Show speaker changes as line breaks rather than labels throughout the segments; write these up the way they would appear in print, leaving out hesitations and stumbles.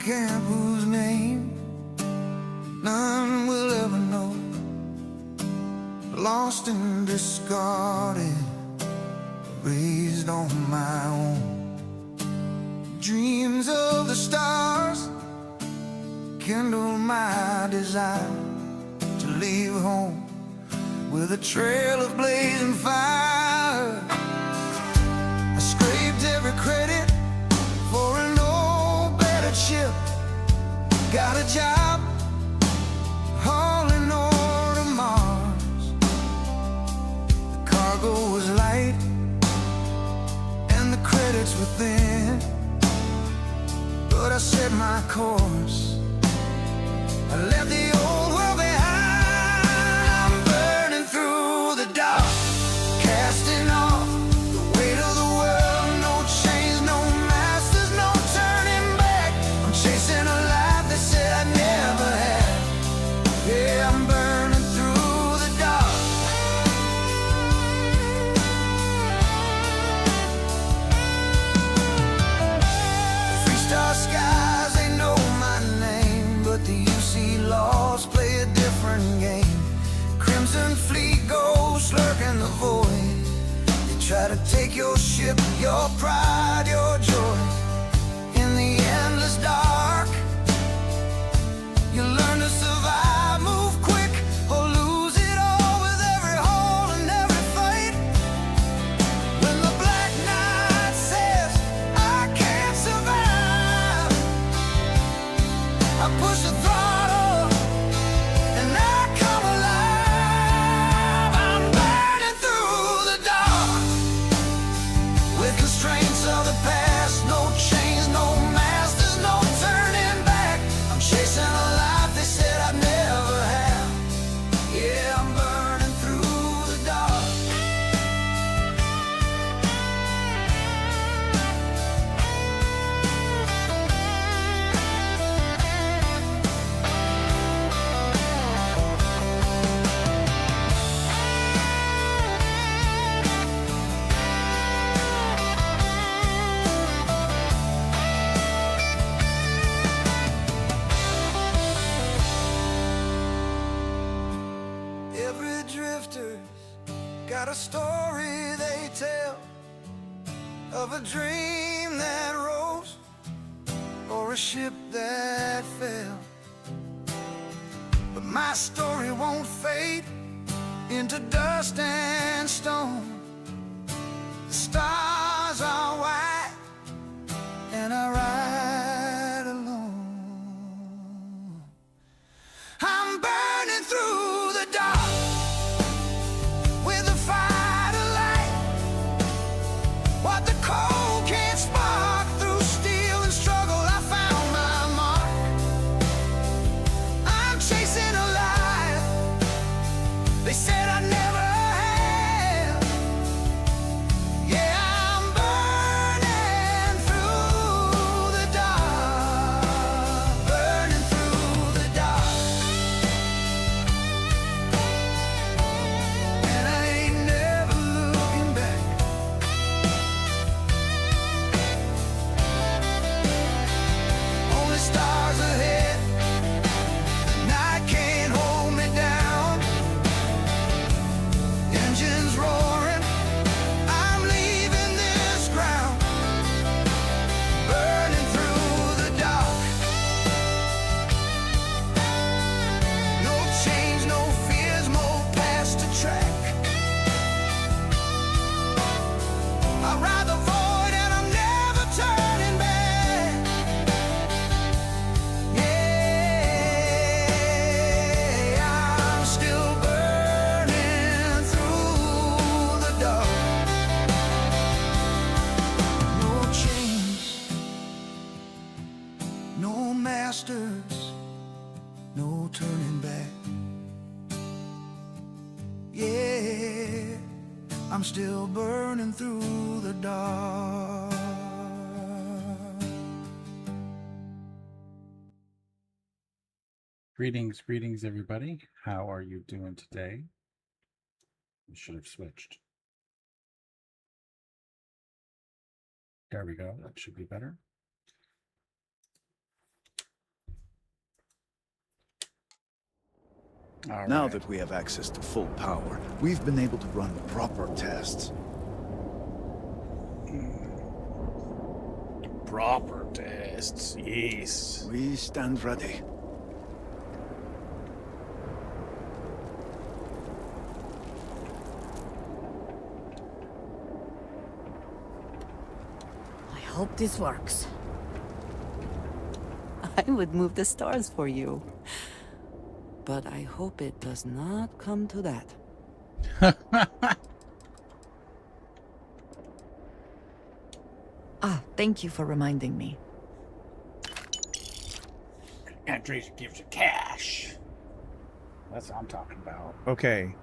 camp whose name none will ever know, lost and discarded, raised on my own. Dreams of the stars kindle my desire to leave home with a trail of blazing fire. I scraped every credit for an old battered ship, got a job hauling ore to Mars. The cargo was light and the credits were thin, but I set my course. I left the old world behind. I'm burning through the dark, casting off the weight of the world. No chains, no masters, no turning back. I'm chasing a life they said I'd never have. Yeah, I'm burning through the dark. Three-star skies, they know my name, but the laws play a different game. Crimson fleet goes lurking the void. They try to take your ship, your pride, your joy. In the endless dark, you learn to survive, move quick, or lose it all with every hole and every fight. When the black night says I can't survive, I push the throttle. Got a story they tell of a dream that rose or a ship that fell. But my story won't fade into dust and stone. The stars are white and I ride alone. I'm burning through the dark. They said I never have. Yeah, I'm burning through the dark, burning through the dark. And I ain't never looking back. Only stars ahead. The night can't hold me down. Engines roaring, I'm leaving this ground, burning through the dark. No change, no fears, more past to track. I ride the void and I'm never turning back. Yeah, I'm still burning through the dark. No chains, no masters, no turning back. Yeah, I'm still burning through the dark.
Greetings, everybody. How are you doing today? We should have switched. There we go. That should be better. All
Now
right.
that we have access to full power, we've been able to run proper tests.
Proper tests, yes.
We stand ready.
I hope this works. I would move the stars for you. But I hope it does not come to that. Thank you for reminding me.
Andres gives you cash. That's what I'm talking about. Okay.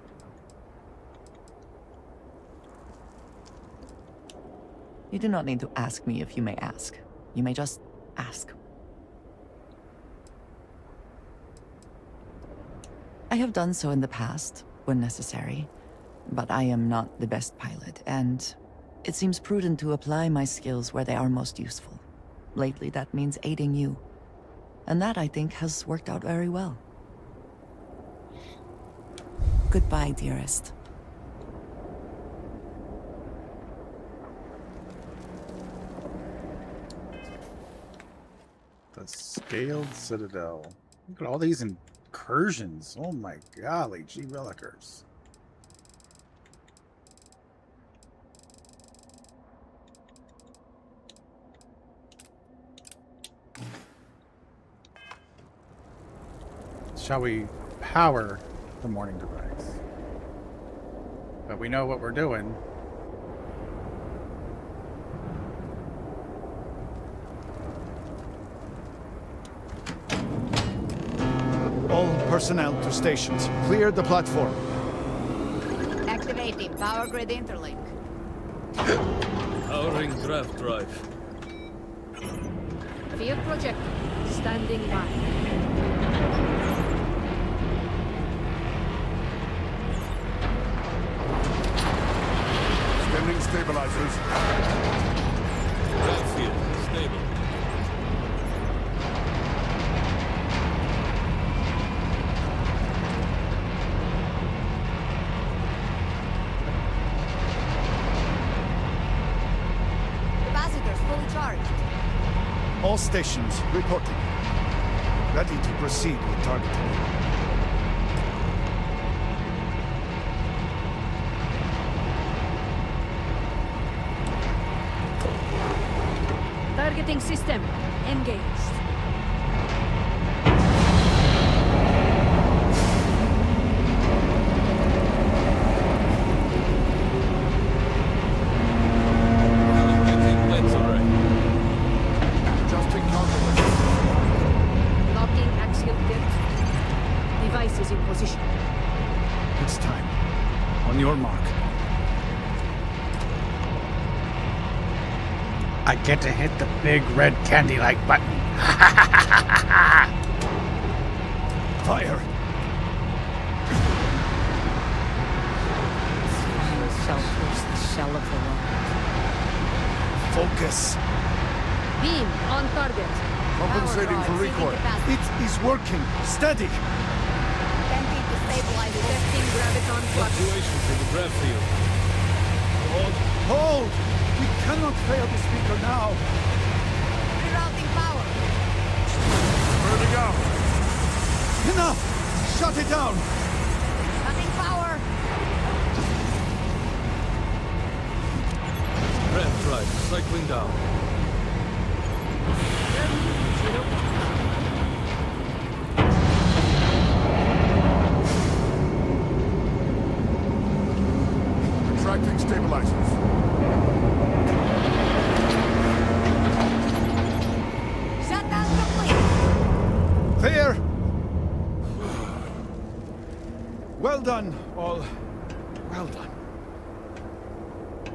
You do not need to ask me if you may ask. You may just ask. I have done so in the past, when necessary, but I am not the best pilot, and it seems prudent to apply my skills where they are most useful. Lately, that means aiding you. And that, I think, has worked out very well. Goodbye, dearest.
The scaled Citadel. Look at all these incursions. Oh my golly, gee willikers. Shall we power the morning device? But we know what we're doing.
All personnel to stations. Clear the platform.
Activating power grid interlink.
Powering draft drive.
Field projector. Standing by.
Extending stabilizers.
Draft field stable.
Capacitors fully charged.
All stations reporting. Ready to proceed with targeting.
Targeting system engaged.
Getting blitz array.
Adjusting counterweight.
Locking axial tilt. Device is in position.
It's time. On your mark.
I get to hit the big red candy-like button.
Fire!
The shell pierce the shell of the world.
Focus.
Beam on target.
Compensating for recoil.
It is working. Steady.
10 feet to stabilize. Testing graviton flux.
Fluctuations in the draft field.
Hold! We cannot fail the speaker now.
Rerouting power.
Burning out.
Enough! Shut it down!
Cutting power.
Draft drive cycling down.
Retracting stabilizers.
Shutdown complete.
Clear! Well done, all. Well done.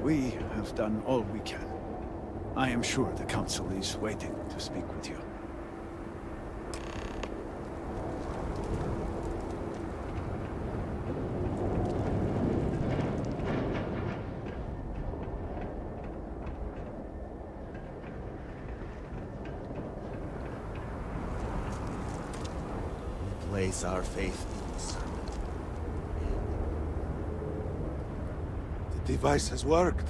We have done all we can. I am sure the Council is waiting to speak with you.
Place our faith in Serpent. device has worked.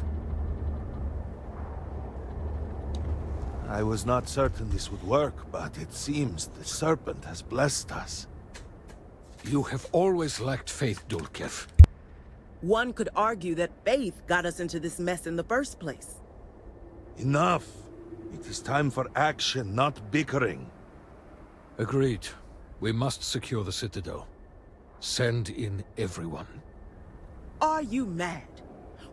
I was not certain this would work, but it seems the Serpent has blessed us.
You have always lacked faith, Dulkev.
One could argue that faith got us into this mess in the first place.
Enough! It is time for action, not bickering.
Agreed. We must secure the Citadel. Send in everyone.
Are you mad?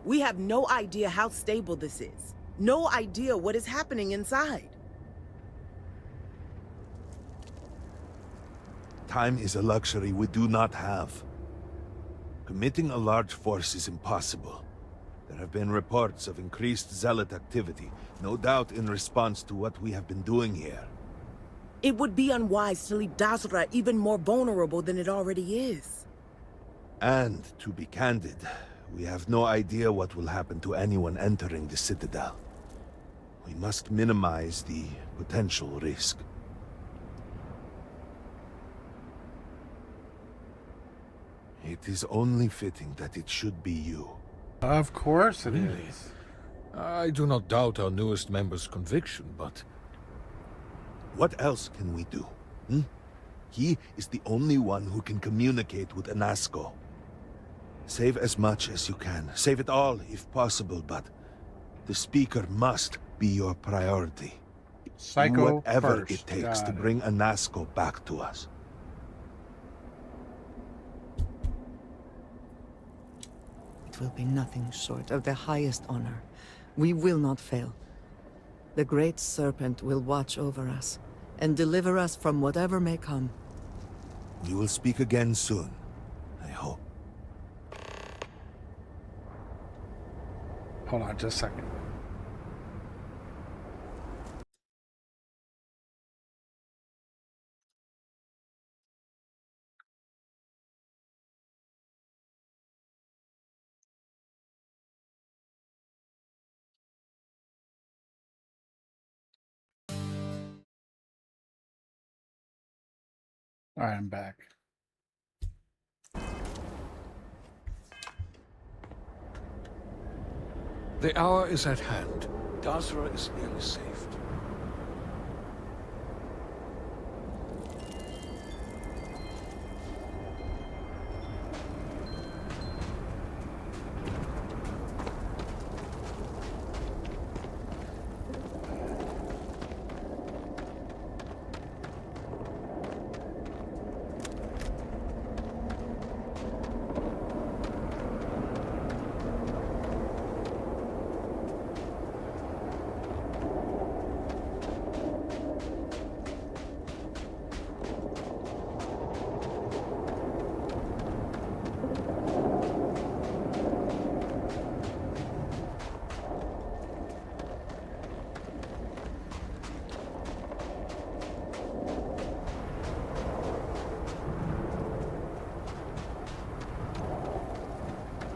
We have no idea how stable this is. No idea what is happening inside.
Time is a luxury we do not have. Committing a large force is impossible. There have been reports of increased zealot activity, no doubt in response to what we have been doing here.
It would be unwise to leave Dazra even more vulnerable than it already is.
And, to be candid, we have no idea what will happen to anyone entering the Citadel. We must minimize the potential risk. It is only fitting that it should be you.
Of course it is.
I do not doubt our newest member's conviction, but...
What else can we do? He is the only one who can communicate with Anasco. Save as much as you can. Save it all, if possible, but the Speaker must be your priority.
Psycho
Do whatever
first.
it takes
Got
to
it.
bring Anasco back to us.
It will be nothing short of the highest honor. We will not fail. The great Serpent will watch over us and deliver us from whatever may come.
We will speak again soon, I hope.
Hold on just a second. All right, I'm back.
The hour is at hand. Dazra is nearly saved.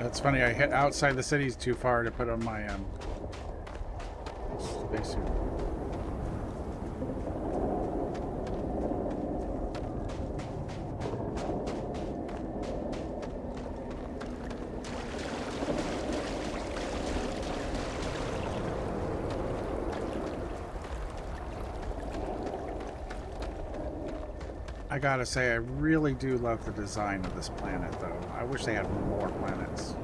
It's funny, I hit outside the cities too far to put on my spacesuit. I gotta say, I really do love the design of this planet, though. I wish they had more planets.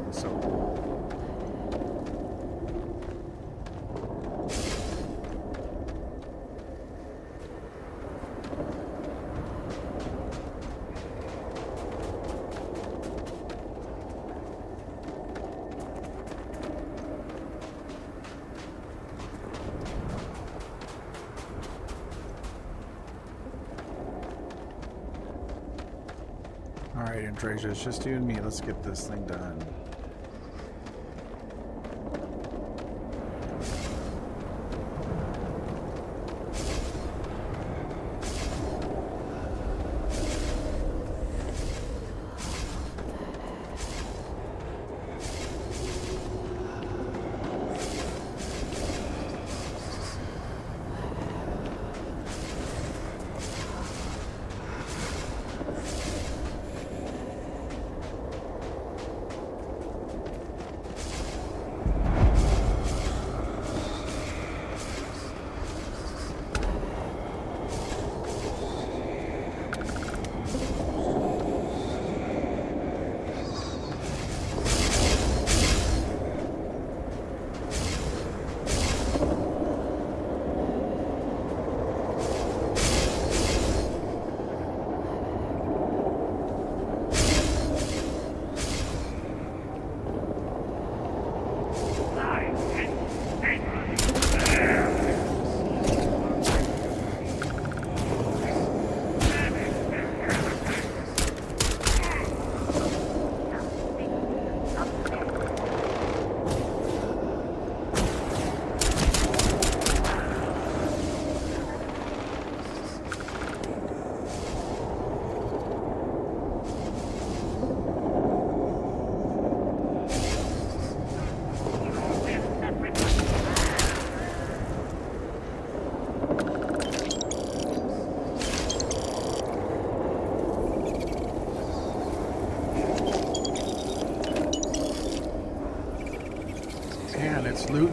It's so cool. Alright, Andreja, it's just you and me. Let's get this thing done.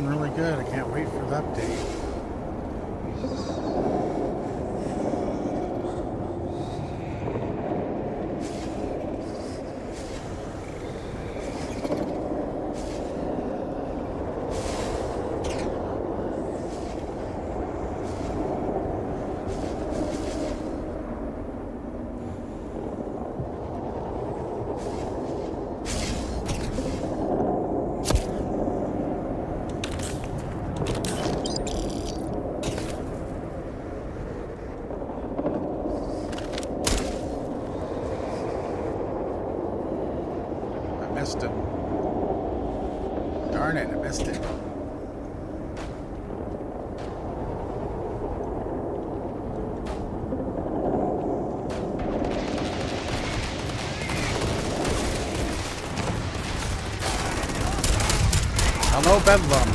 looking really good. I can't wait for the update. Missed him. Darn it, I missed it. Hello, Bedlam.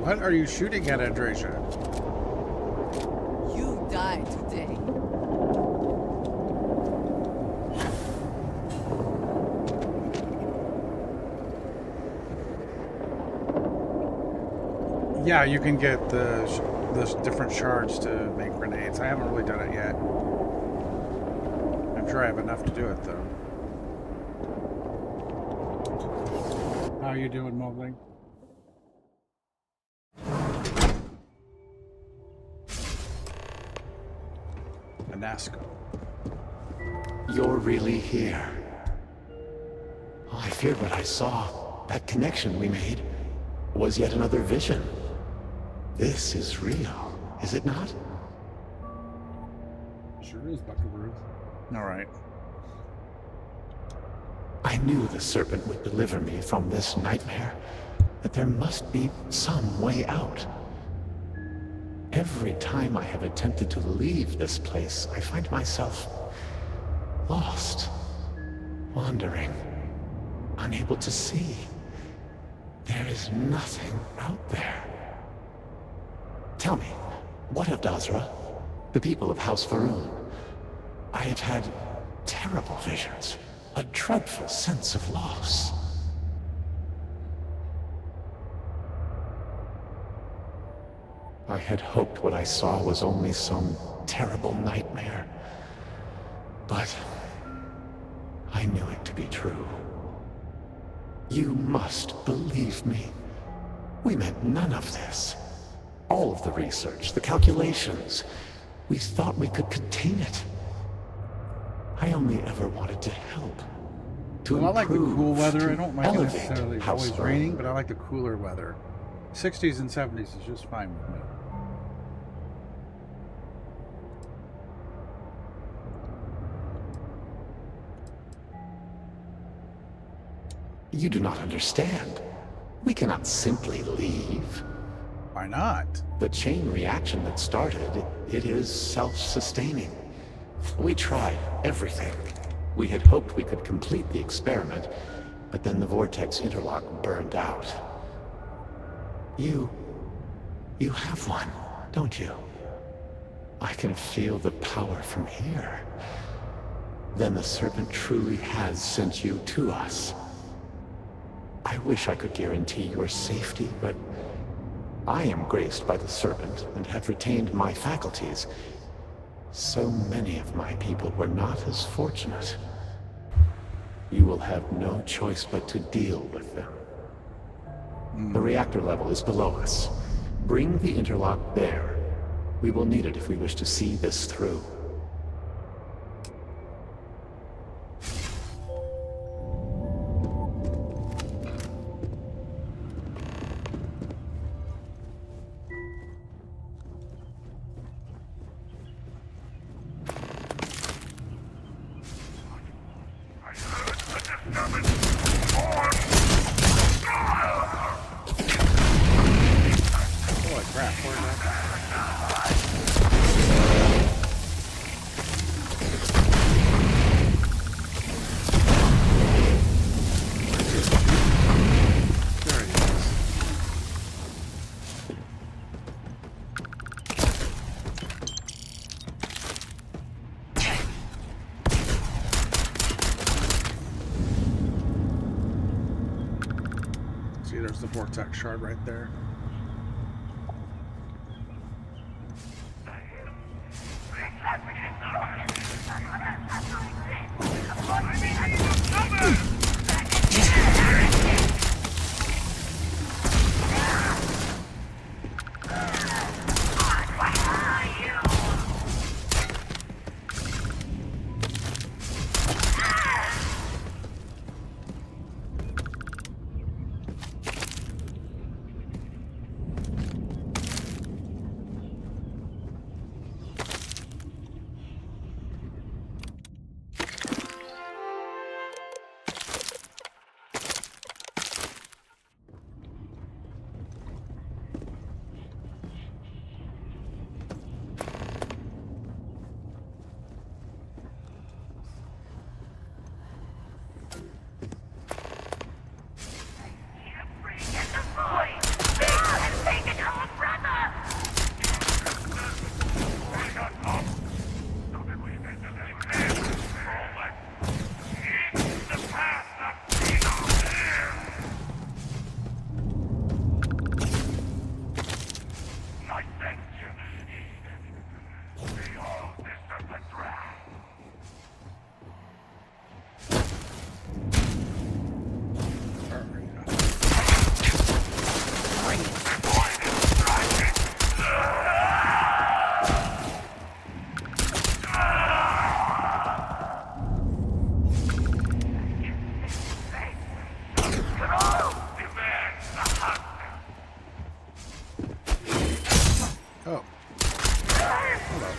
What are you shooting at, Andrasia?
You die today.
Yeah, you can get the different shards to make grenades. I haven't really done it yet. I'm sure I have enough to do it, though. How are you doing, Mowgli? Nasco.
You're really here. Oh, I feared what I saw. That connection we made was yet another vision. This is real, is it not?
Sure is, Buckaroo. All right.
I knew the Serpent would deliver me from this nightmare, that there must be some way out. Every time I have attempted to leave this place, I find myself lost, wandering, unable to see. There is nothing out there. Tell me, what of Dazra? The people of House Faroon? I have had terrible visions, a dreadful sense of loss. I had hoped what I saw was only some terrible nightmare. But I knew it to be true. You must believe me. We meant none of this. All of the research, the calculations. We thought we could contain it. I only ever wanted to help. To
Well, I like the
improve,
cool weather.
to
I don't like it
elevate
necessarily
House
always
Faroon.
raining, but I like the cooler weather. 60s and 70s is just fine with me.
You do not understand. We cannot simply leave.
Why not?
The chain reaction that started, it is self-sustaining. We tried everything. We had hoped we could complete the experiment, but then the vortex interlock burned out. You have one, don't you? I can feel the power from here. Then the Serpent truly has sent you to us. I wish I could guarantee your safety, but I am graced by the Serpent and have retained my faculties. So many of my people were not as fortunate. You will have no choice but to deal with them. The reactor level is below us. Bring the interlock there. We will need it if we wish to see this through.
Holy crap, where'd that? There he is. See, there's the vortex shard right there. Oh. Hello.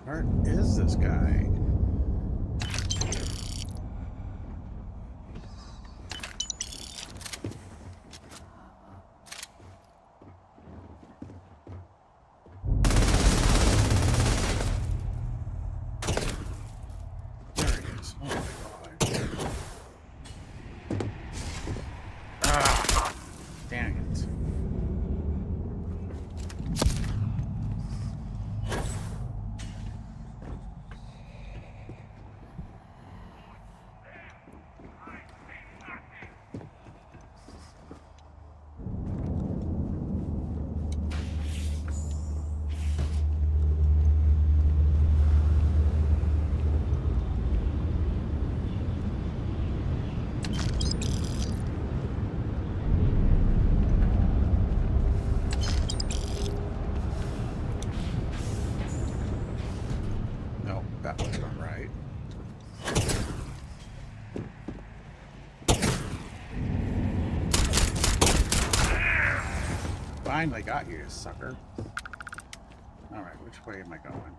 Where is this guy? There he is. Oh my god. Ah, dang it. that was done right. Finally got you, sucker. Alright, which way am I going?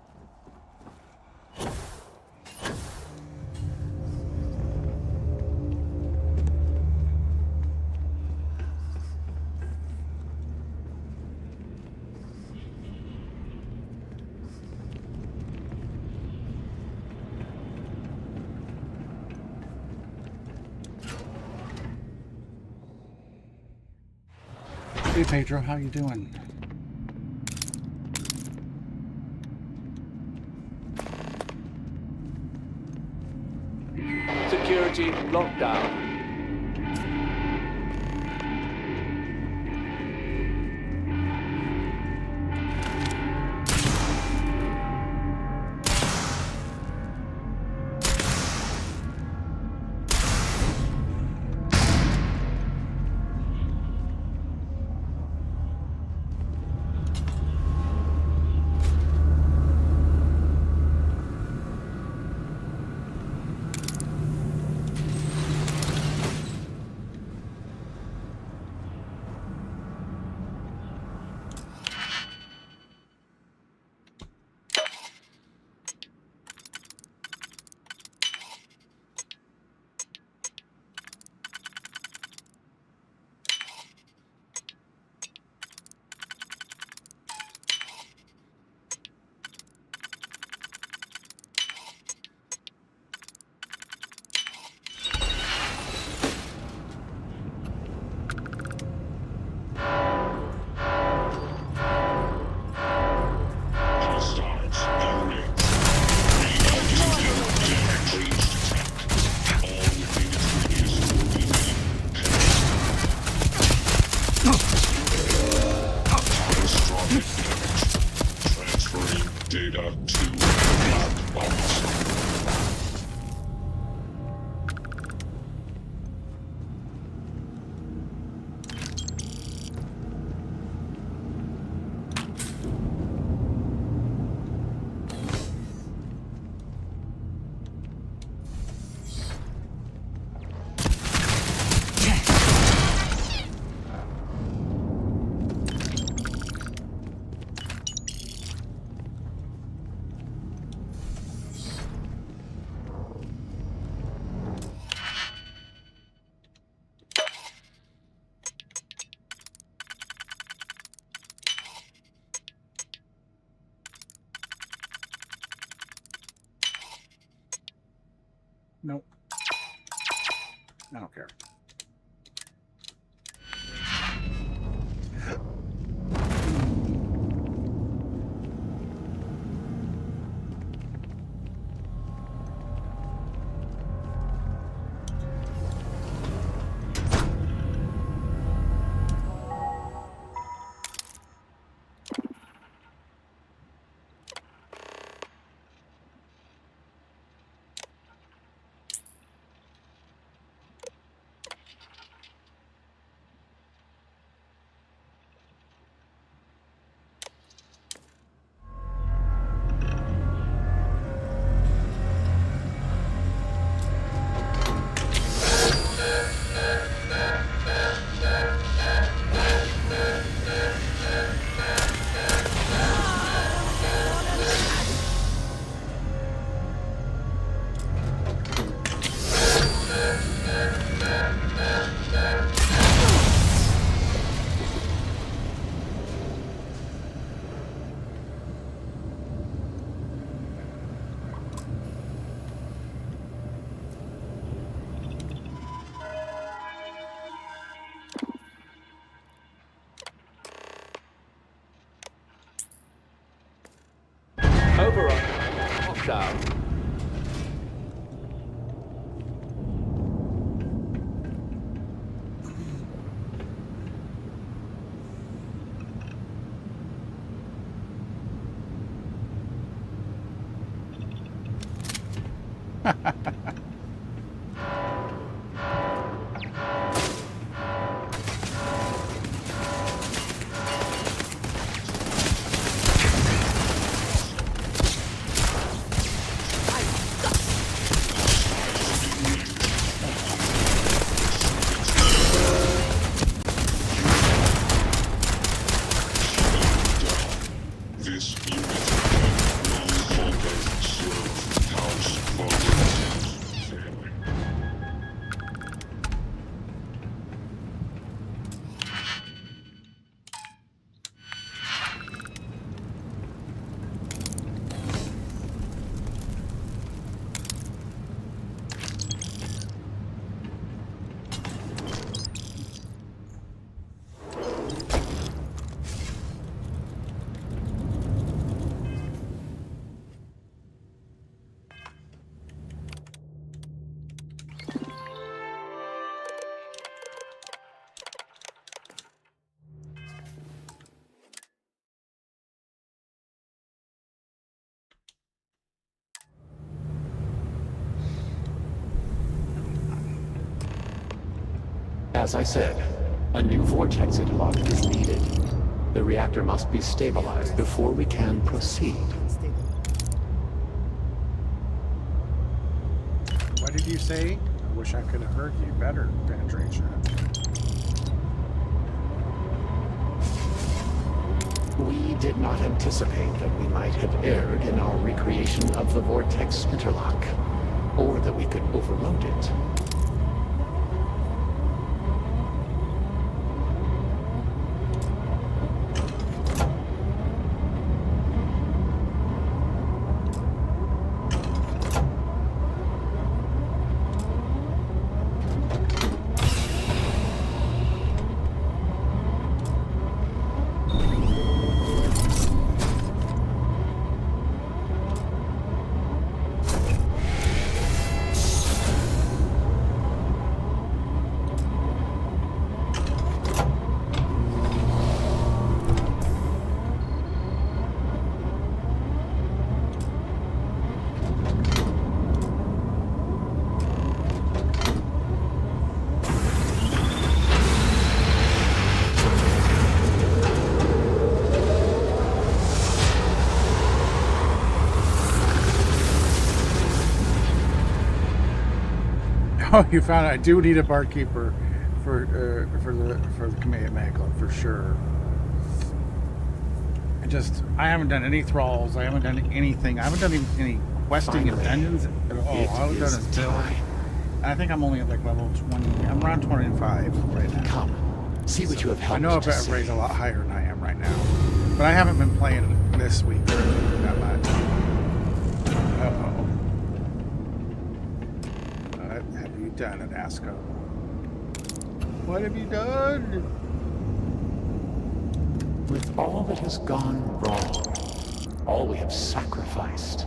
Hey Pedro, how you doing?
Security lockdown.
Nope. I don't care.
Overrun. Lockdown.
As I said, a new vortex interlock is needed. The reactor must be stabilized before we can proceed.
What did you say? I wish I could have heard you better, penetration.
We did not anticipate that we might have erred in our recreation of the vortex interlock, or that we could overload it.
Oh, you found it. I do need a barkeeper for the command Magnum for sure. I haven't done any thralls. I haven't done anything. I haven't done any questing and dungeons at all. All I've done is build. I think I'm only at like level 20. I'm around 25 right now.
Come, see what you have helped
I know
to
I've raised
save.
a lot higher than I am right now, but I haven't been playing this week that much. What have you done at ASCO? What have you done?
With all that has gone wrong, all we have sacrificed,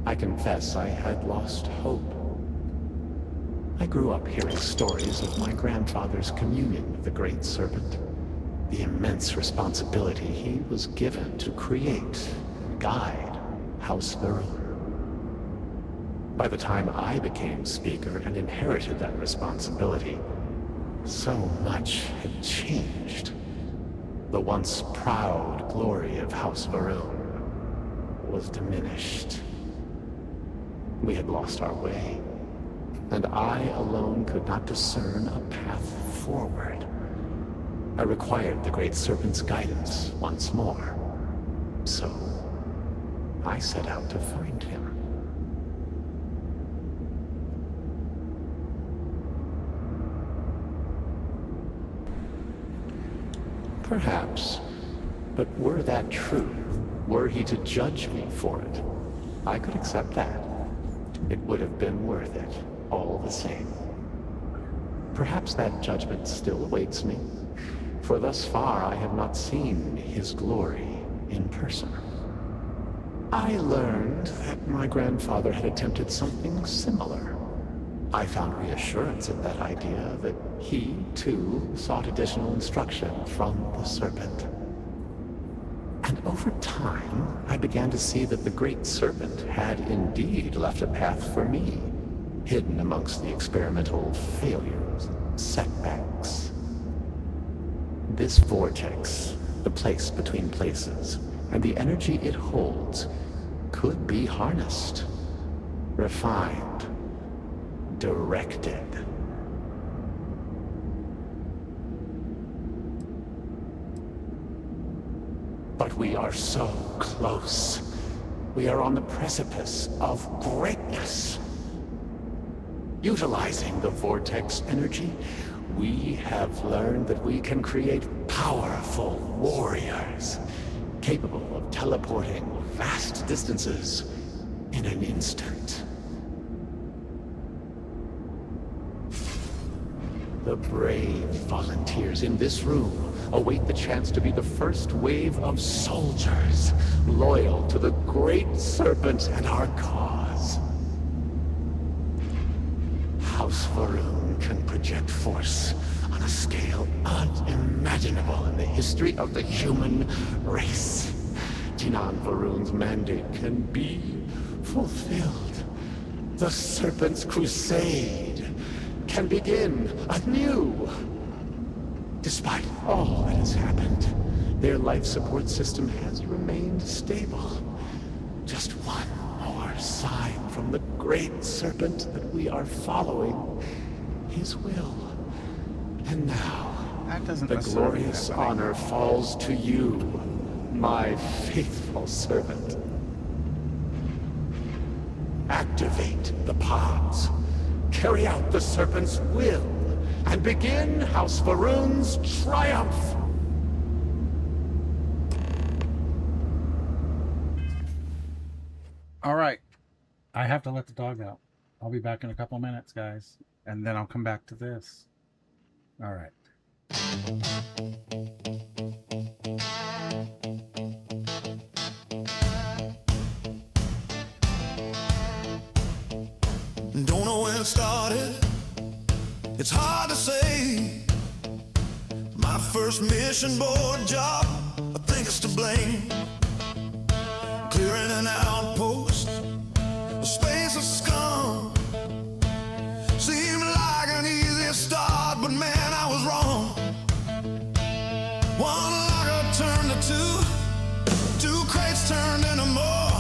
I confess I had lost hope. I grew up hearing stories of my grandfather's communion with the Great Serpent, the immense responsibility he was given to create and guide House Varun. By the time I became Speaker and inherited that responsibility, so much had changed. The once proud glory of House Varun was diminished. We had lost our way, and I alone could not discern a path forward. I required the Great Serpent's guidance once more, so I set out to find him. Perhaps. But were that true, were he to judge me for it, I could accept that. It would have been worth it, all the same. Perhaps that judgment still awaits me, for thus far I have not seen his glory in person. I learned that my grandfather had attempted something similar. I found reassurance in that idea that he, too, sought additional instruction from the Serpent. And over time, I began to see that the Great Serpent had indeed left a path for me, hidden amongst the experimental failures and setbacks. This vortex, the place between places, and the energy it holds, could be harnessed, refined, directed. But we are so close. We are on the precipice of greatness. Utilizing the vortex energy, we have learned that we can create powerful warriors, capable of teleporting vast distances in an instant. The brave volunteers in this room await the chance to be the first wave of soldiers, loyal to the Great Serpent and our cause. House Varun can project force on a scale unimaginable in the history of the human race. Jinan Varun's mandate can be fulfilled. The Serpent's crusade can begin anew. Despite all that has happened, their life support system has remained stable. Just one more sign from the great Serpent that we are following his will. And now,
That doesn't
the
necessarily mean
glorious
that.
honor falls to you, my faithful servant. Activate the pods. Carry out the Serpent's will. And begin House Faroon's triumph.
All right. I have to let the dog out. I'll be back in a couple minutes, guys. And then I'll come back to this. All right.
Don't know when it started. It's hard to say. My first mission board job, I think it's to blame. Clearing an outpost, a space of scum. Seemed like an easy start, but man, I was wrong. One locker turned to two crates turned into more.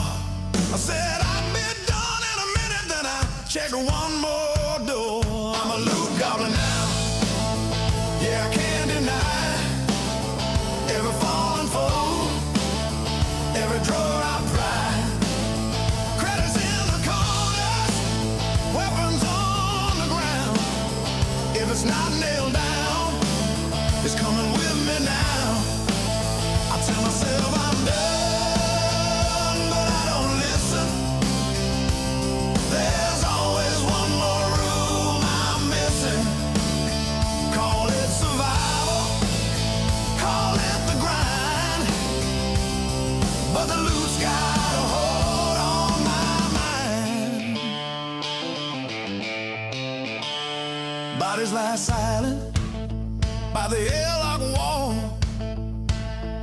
I said I'd be done in a minute, then I checked one more door. I'm a loot goblin now. Yeah, I can't deny every fallen foe, every drawer I pry. Credits in the corners, weapons on the ground. If it's not nailed down, it's coming with me now. I tell myself I'm done, but I don't listen. There's always one more room I'm missing. Call it survival, call it the grind, but the loot's got a hold on my mind. Bodies lie silent by the airlock wall.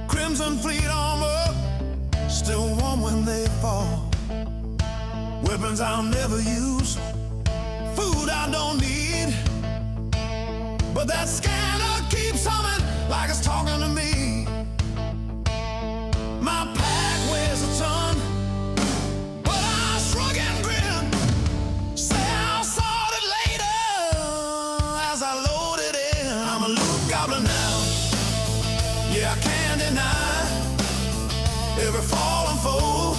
Crimson fleet armor, still warm when they fall. Weapons I'll never use, food I don't need, but that scanner keeps humming like it's talking to me. My pack weighs a ton, but I shrug and grin. Say I'll sort it later as I load it in. I'm a loot goblin now. Yeah, I can't deny every fallen foe,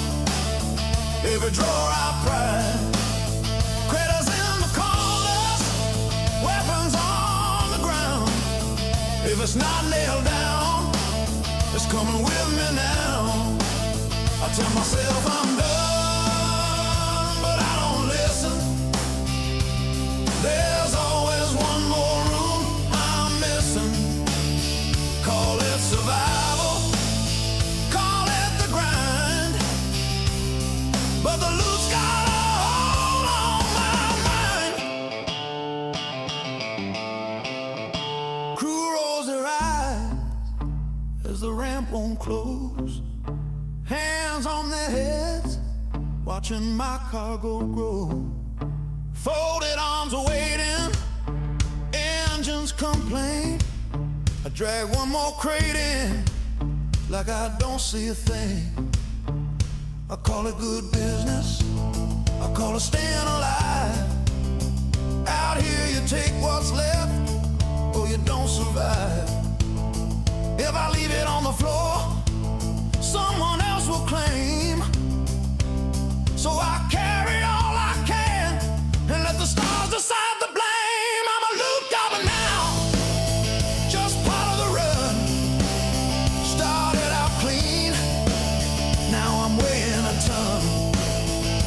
every drawer I pry. Critters in the corners, weapons on the ground. If it's not nailed down, it's coming with me now. I tell myself I'm done, but I don't listen. There's always one more room I'm missing. Call it survival, call it the grind, but the loot's got a hold on my mind. Crew rolls their eyes as the ramp won't close. Hands on their heads, watching my cargo grow. Folded arms are waiting, engines complain. I drag one more crate in, like I don't see a thing. I call it good business, I call it staying alive. Out here you take what's left, or you don't survive. If I leave it on the floor, someone else will claim. So I carry all I can, and let the stars decide the blame. I'm a loot goblin now, just part of the run. Started out clean, now I'm weighing a ton.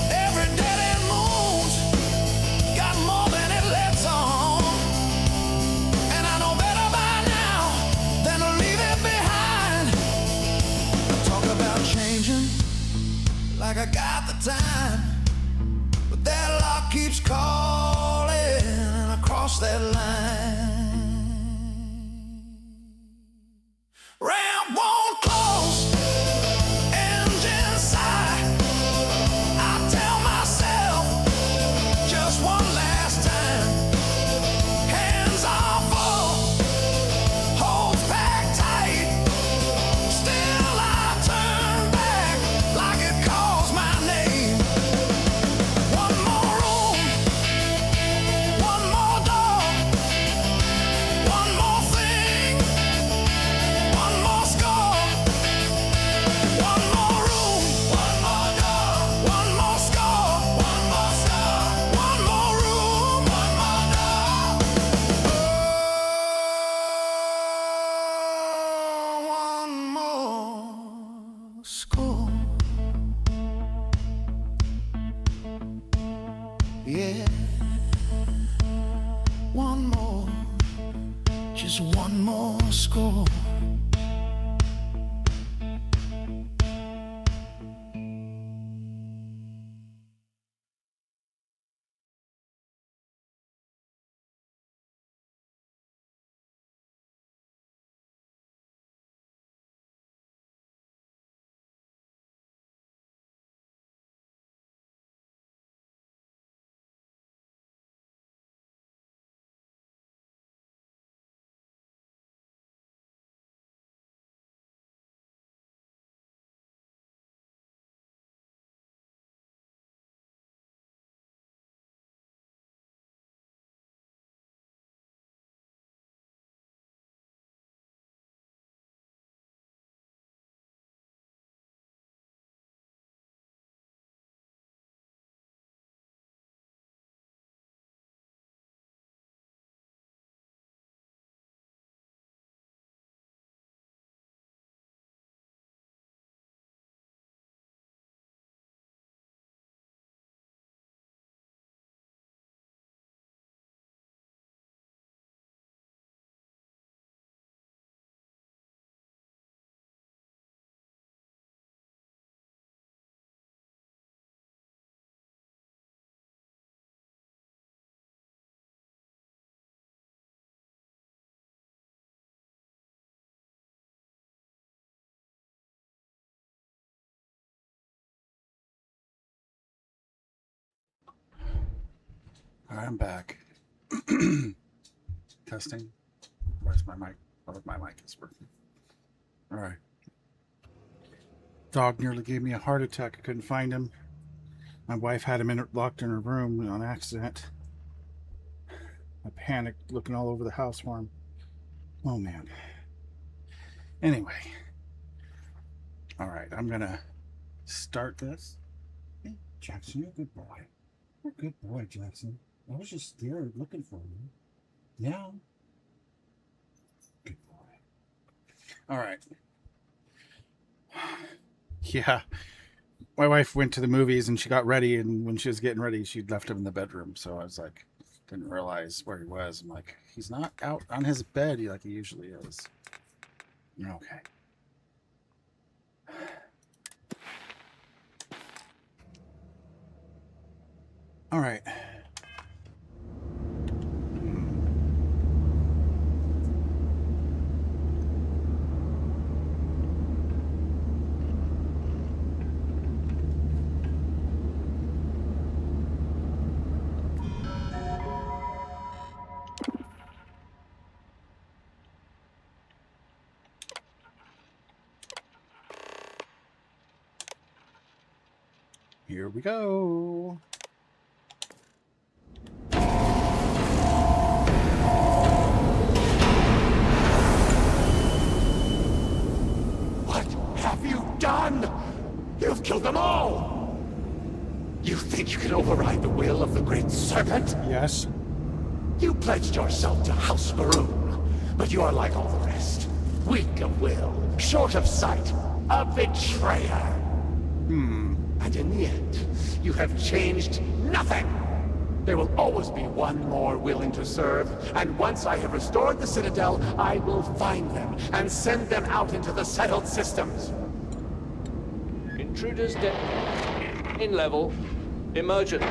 Every dead end moon's got more than it lets on, and I know better by now than to leave it behind. Talk about changing, like I got the time, but that lock keeps calling, and I cross that line. Ramp won't close, engine sigh. I tell myself just one last time, hands are full, Yeah. One more, just one more score.
All right, I'm back. Testing. Where's my mic? Oh, my mic is working. All right. Dog nearly gave me a heart attack. I couldn't find him. My wife had him locked in her room on accident. I panicked looking all over the house for him. Oh, man. Anyway. All right, I'm going to start this. Hey, Jackson, you're a good boy. You're a good boy, Jackson. I was just scared looking for you. Yeah. Good boy. All right. Yeah. My wife went to the movies and she got ready, and when she was getting ready, she left him in the bedroom. So I was like, didn't realize where he was. I'm like, he's not out on his bed like he usually is. Okay. All right. Here we go.
What have you done? You've killed them all! You think you can override the will of the great Serpent?
Yes.
You pledged yourself to House Maroon, but you are like all the rest. Weak of will, short of sight, a betrayer. And in the end, you have changed nothing. There will always be one more willing to serve, and once I have restored the Citadel, I will find them and send them out into the settled systems.
Intruders in level. Emergent.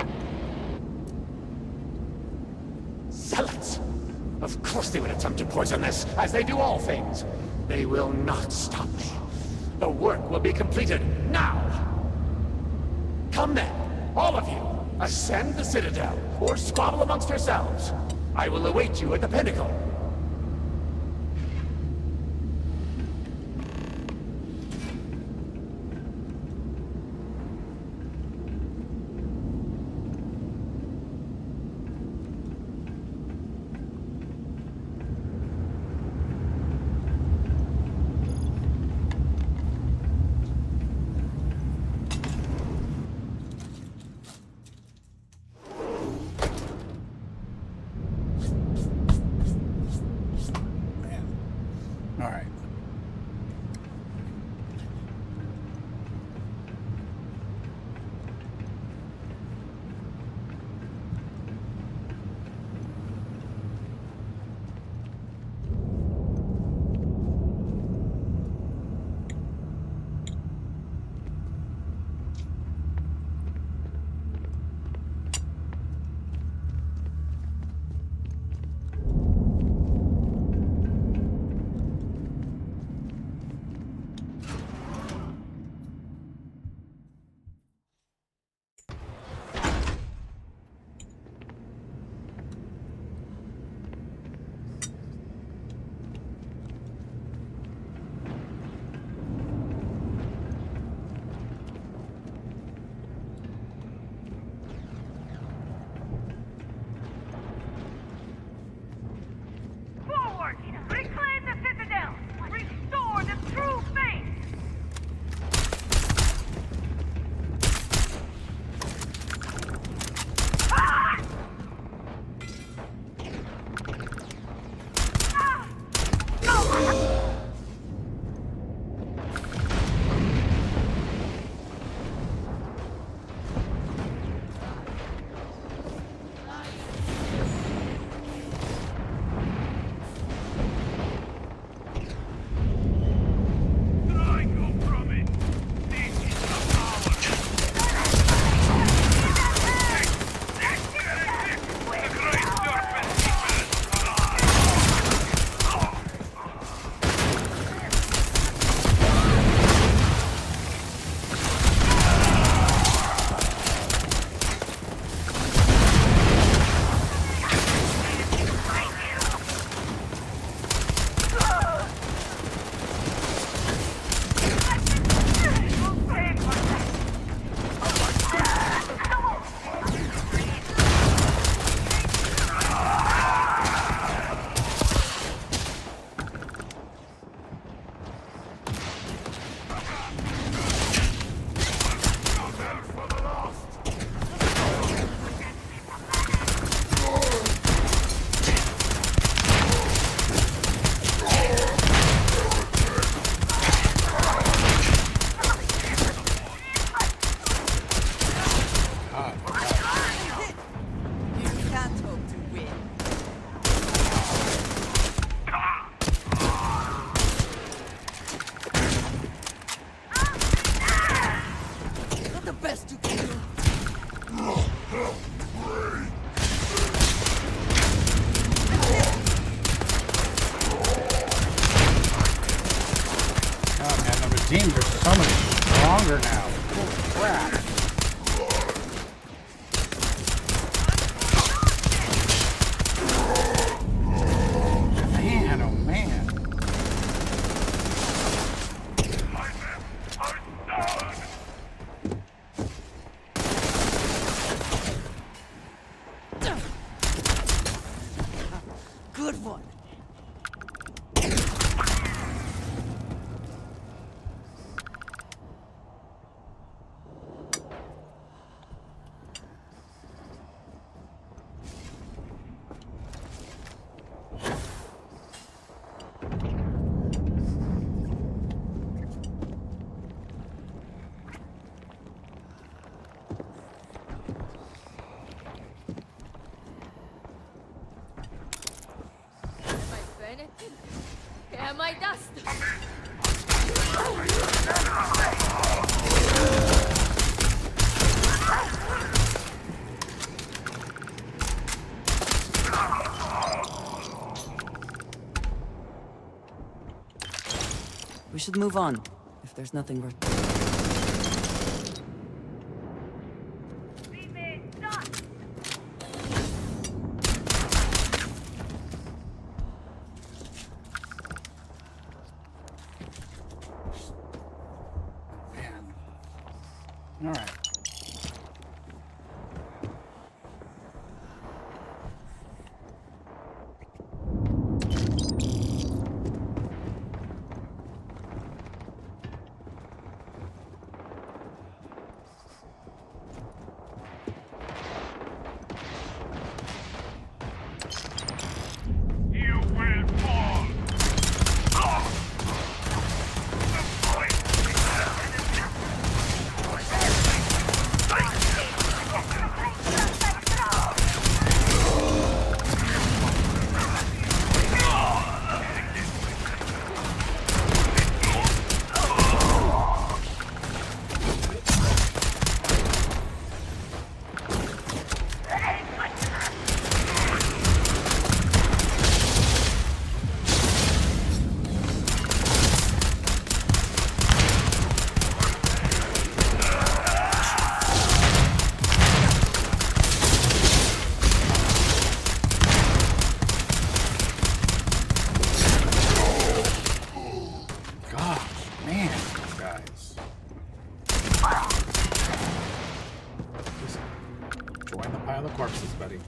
Zealots! Of course they would attempt to poison this, as they do all things. They will not stop me. The work will be completed now! Come then, all of you, ascend the Citadel, or squabble amongst yourselves. I will await you at the pinnacle.
Oh man, the redeemed are so much stronger now. Holy crap. Man, oh man.
Good one.
Yeah, my dust.
We should move on, if there's nothing worth.
All right. Corpses, buddy.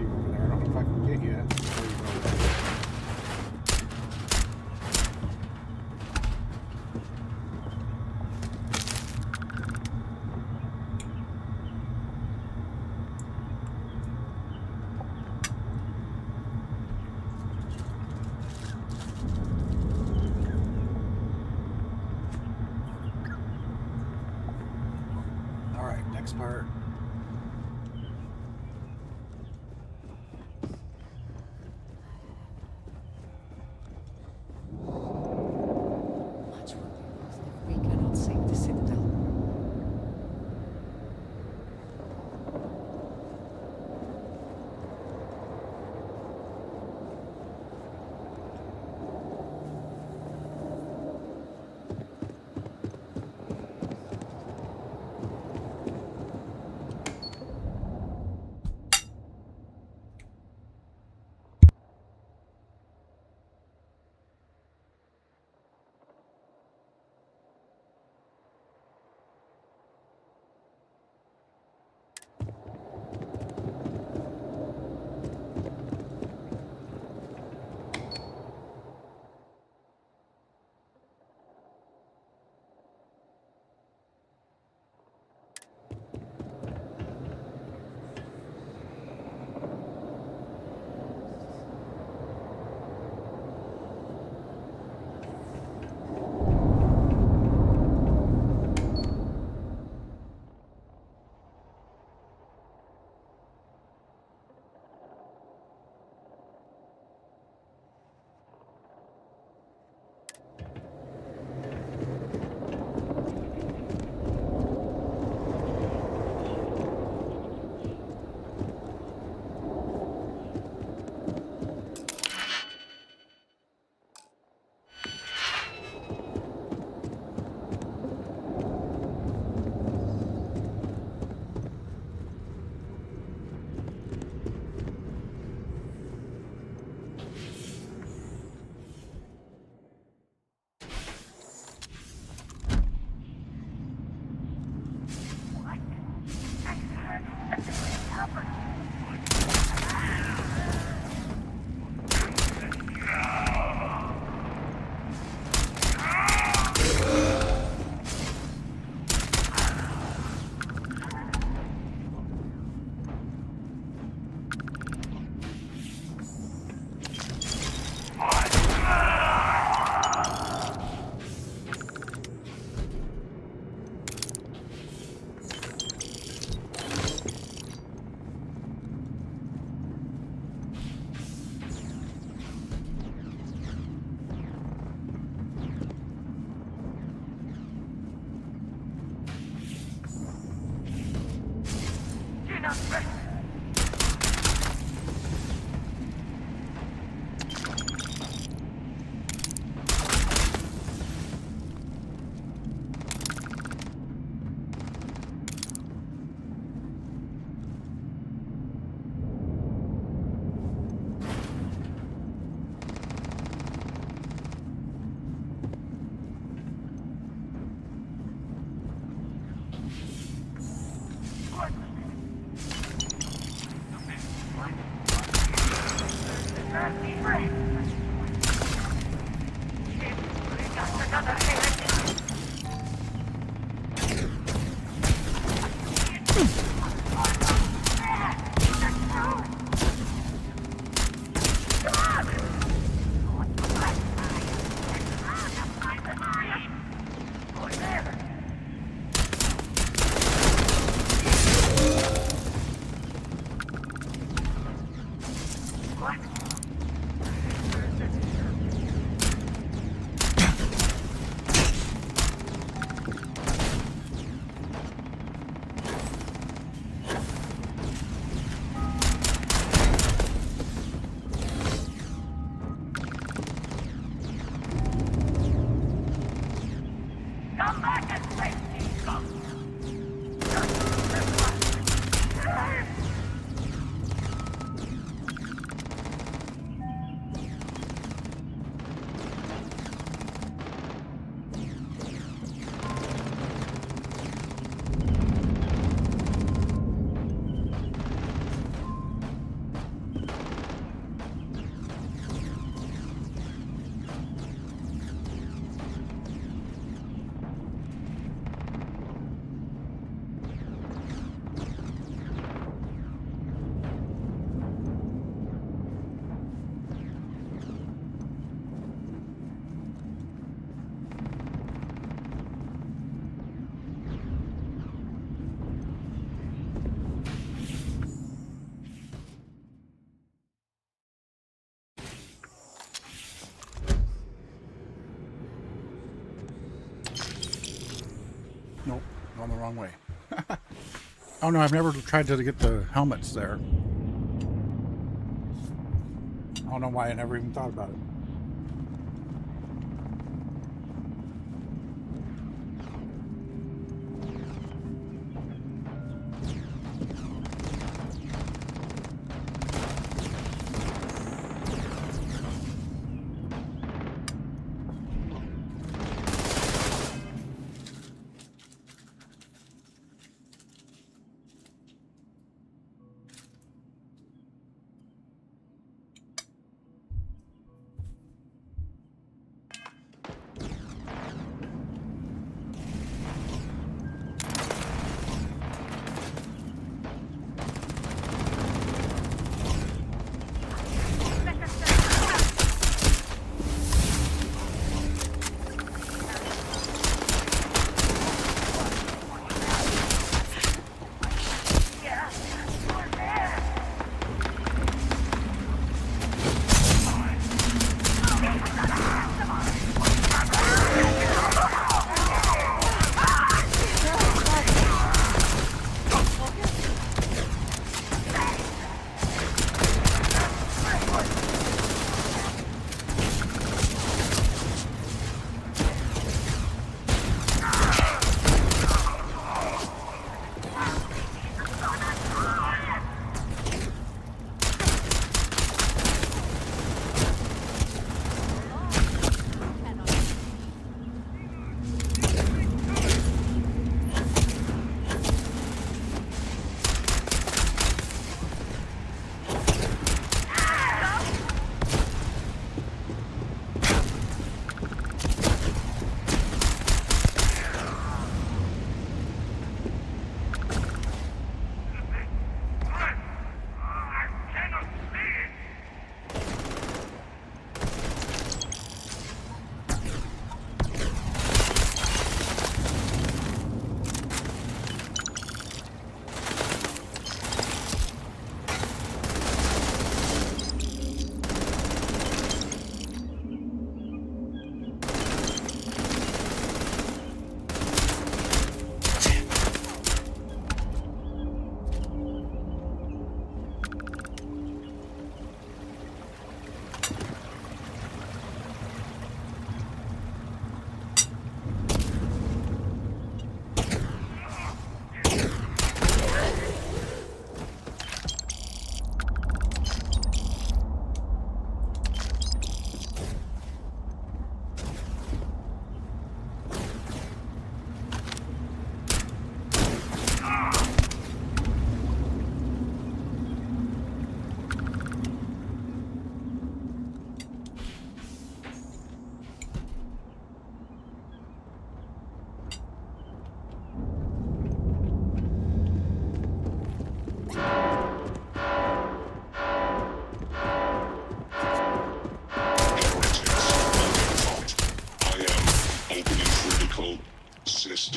you over there. I don't know if I can get you. There you go. All right, next part.
Much will be lost if we cannot save the Citadel.
Going the wrong way. Oh no, I've never tried to get the helmets there. I don't know why I never even thought about it.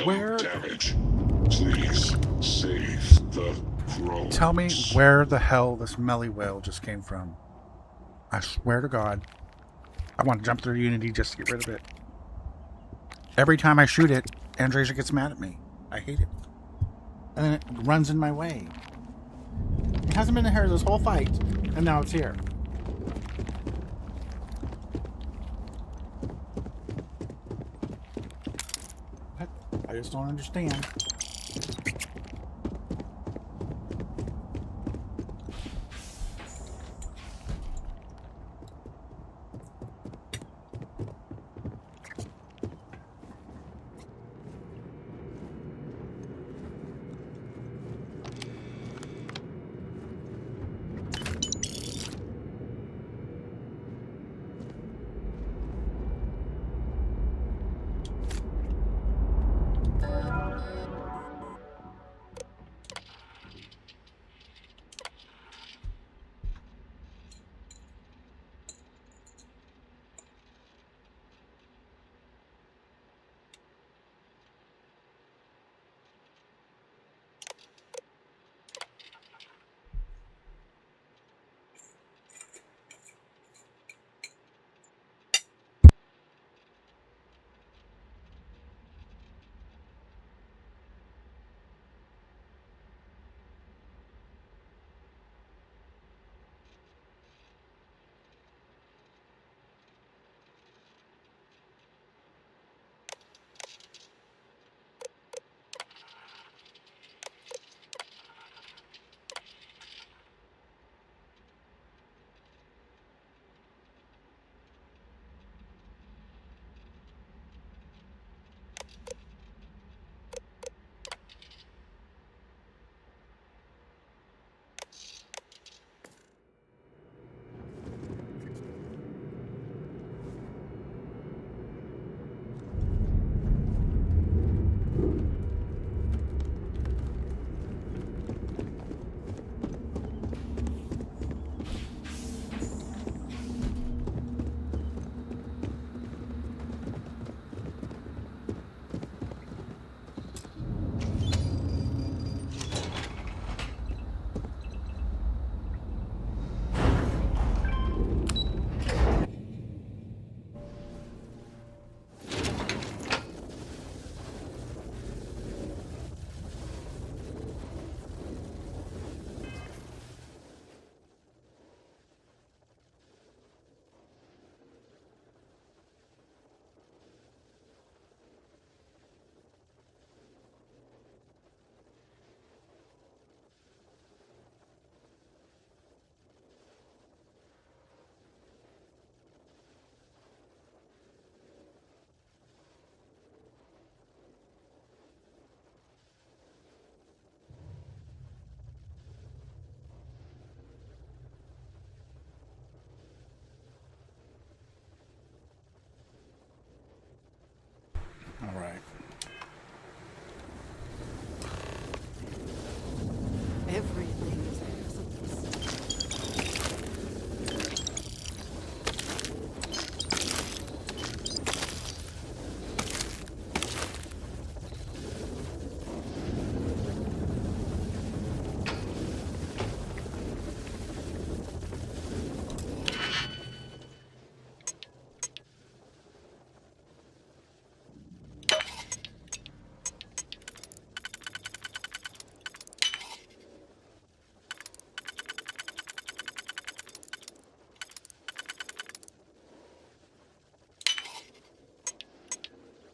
Where?
Damage. Please save the drones.
Tell me where the hell this melee whale just came from. I swear to God, I want to jump through Unity just to get rid of it. Every time I shoot it, Andresia gets mad at me. I hate it. And then it runs in my way. It hasn't been in here this whole fight, and now it's here. What? I just don't understand.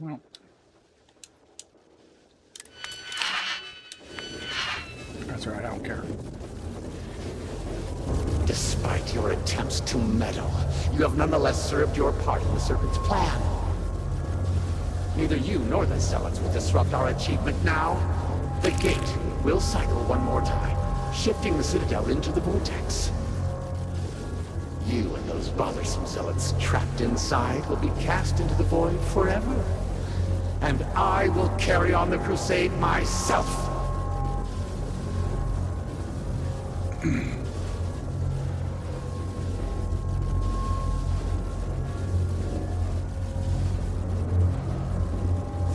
Well, that's all right. I don't care.
Despite your attempts to meddle, you have nonetheless served your part in the Serpent's plan. Neither you nor the Zealots will disrupt our achievement now. The gate will cycle one more time, shifting the Citadel into the vortex. You and those bothersome Zealots trapped inside will be cast into the void forever. And I will carry on the crusade myself.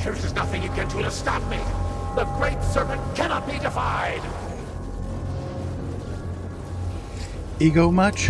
There is nothing you can do to stop me. The Great Serpent cannot be defied.
Ego much?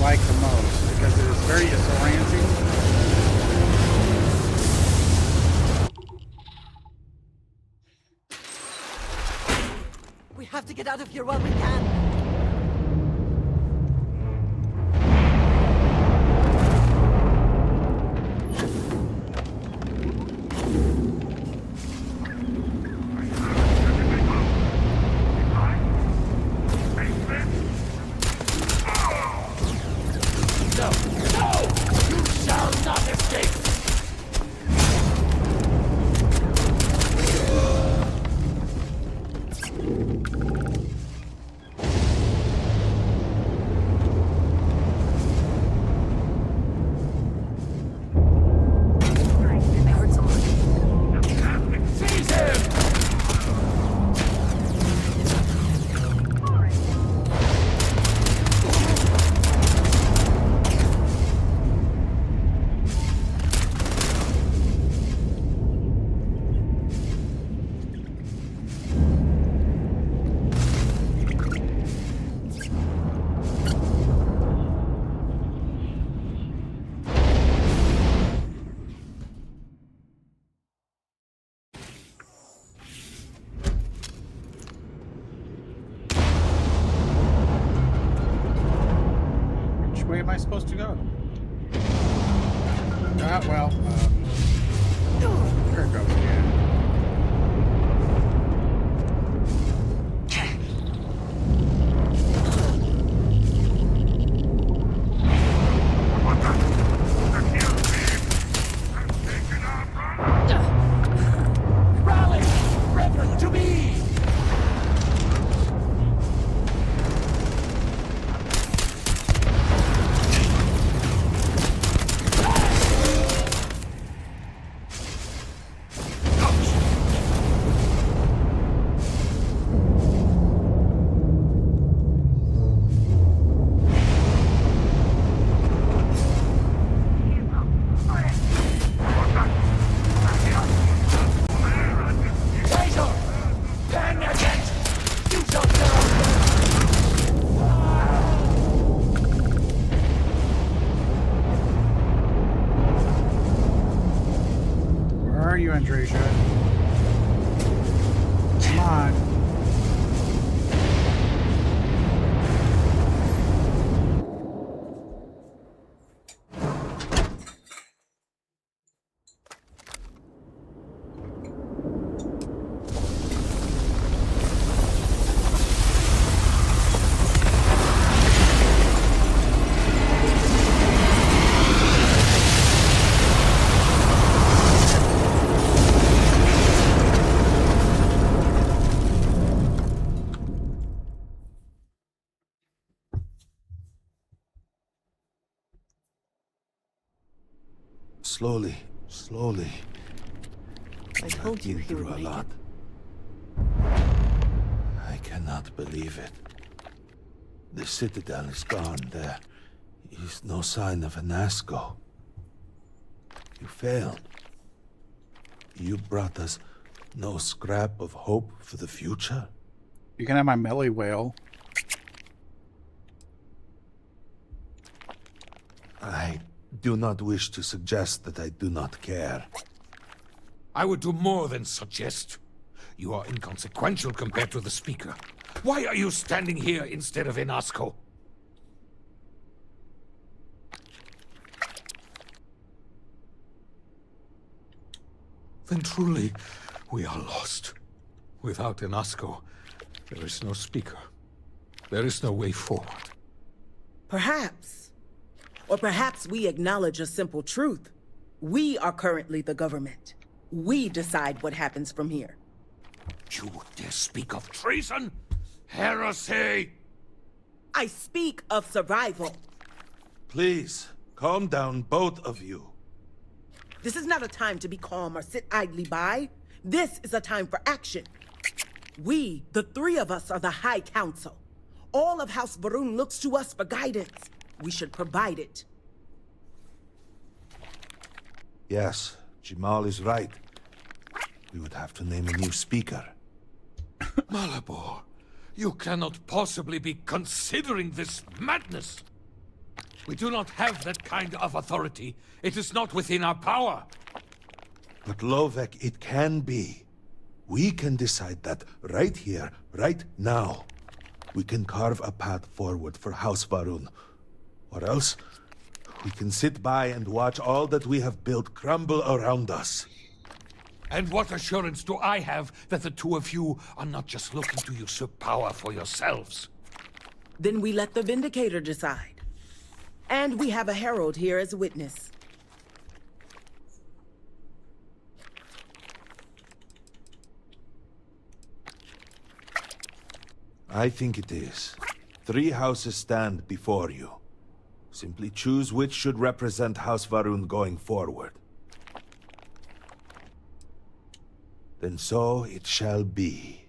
like the most because it is very disorienting.
We have to get out of here while we can.
Which way am I supposed to go? Well, there it goes again. Come on.
Slowly, slowly.
I told you he would
a
make
lot. I cannot believe it. The Citadel is gone. There is no sign of Anasco. You failed. You brought us no scrap of hope for the future.
You can have my melee whale.
I do not wish to suggest that I do not care.
I would do more than suggest. You are inconsequential compared to the Speaker. Why are you standing here instead of in Asco? Then truly, we are lost. Without Inasco, there is no Speaker. There is no way forward.
Perhaps. Or perhaps we acknowledge a simple truth. We are currently the government. We decide what happens from here.
You dare speak of treason? Heresy!
I speak of survival.
Please, calm down, both of you.
This is not a time to be calm or sit idly by. This is a time for action. We, the three of us, are the High Council. All of House Varun looks to us for guidance. We should provide it.
Yes, Jamal is right. We would have to name a new speaker.
Malabor, you cannot possibly be considering this madness. We do not have that kind of authority. It is not within our power.
But Lovek, it can be. We can decide that right here, right now. We can carve a path forward for House Varun. Or else, we can sit by and watch all that we have built crumble around us.
And what assurance do I have that the two of you are not just looking to usurp power for yourselves?
Then we let the Vindicator decide. And we have a herald here as a witness.
I think it is. 3 houses stand before you. Simply choose which should represent House Varun going forward. Then so it shall be.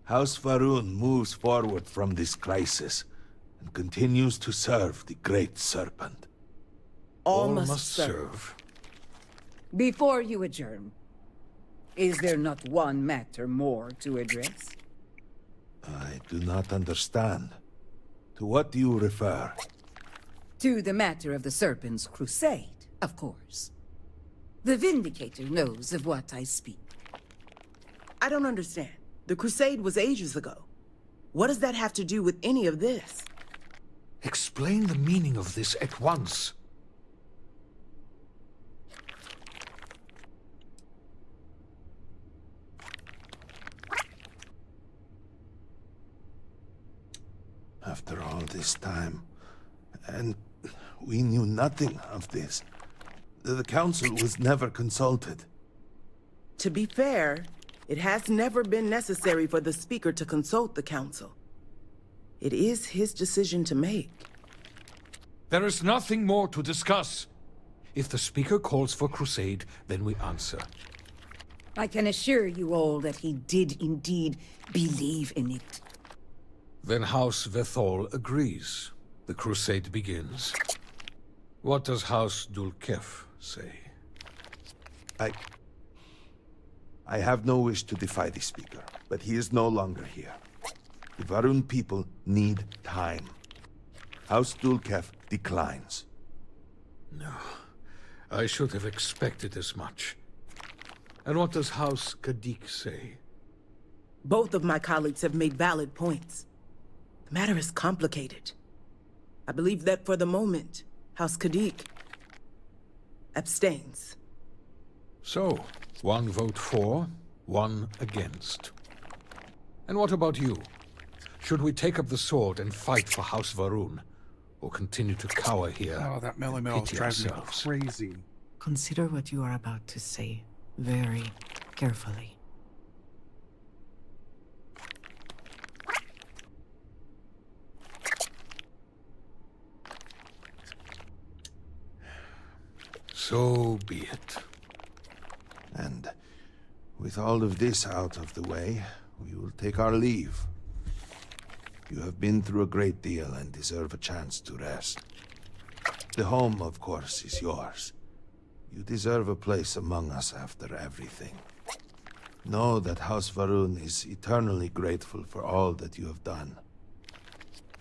House Varun moves forward from this crisis and continues to serve the Great Serpent.
All must serve.
Before you adjourn, is there not one matter more to address?
I do not understand. To what do you refer?
To the matter of the Serpent's crusade, of course. The Vindicator knows of what I speak.
I don't understand. The crusade was ages ago. What does that have to do with any of this?
Explain the meaning of this at once.
After all this time, and we knew nothing of this. The Council was never consulted.
To be fair, it has never been necessary for the Speaker to consult the Council. It is his decision to make.
There is nothing more to discuss. If the Speaker calls for crusade, then we answer.
I can assure you all that he did indeed believe in it.
Then House Vethol agrees. The crusade begins. What does House Dulkef say?
I have no wish to defy the Speaker, but he is no longer here. The Varun people need time. House Dulkef declines.
No. I should have expected as much. And what does House Kadik say?
Both of my colleagues have made valid points. The matter is complicated. I believe that for the moment, House Kadik abstains.
So, 1 vote for, 1 against. And what about you? Should we take up the sword and fight for House Varun? Or continue to cower here?
Oh, that Melly is driving me crazy.
Consider what you are about to say very carefully.
So be it.
And with all of this out of the way, we will take our leave. You have been through a great deal and deserve a chance to rest. The home, of course, is yours. You deserve a place among us after everything. Know that House Varun is eternally grateful for all that you have done.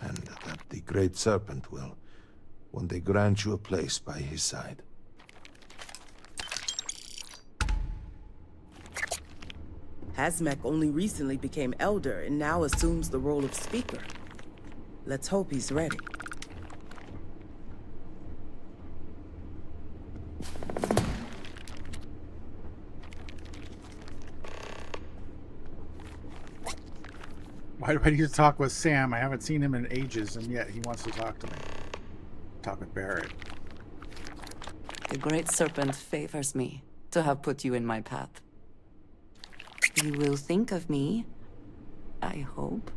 And that the Great Serpent will one day grant you a place by his side.
Hazmek only recently became Elder and now assumes the role of Speaker. Let's hope he's ready.
Why do I need to talk with Sam? I haven't seen him in ages, and yet he wants to talk to me. Talk with Barrett.
The Great Serpent favors me to have put you in my path. You will think of me, I hope.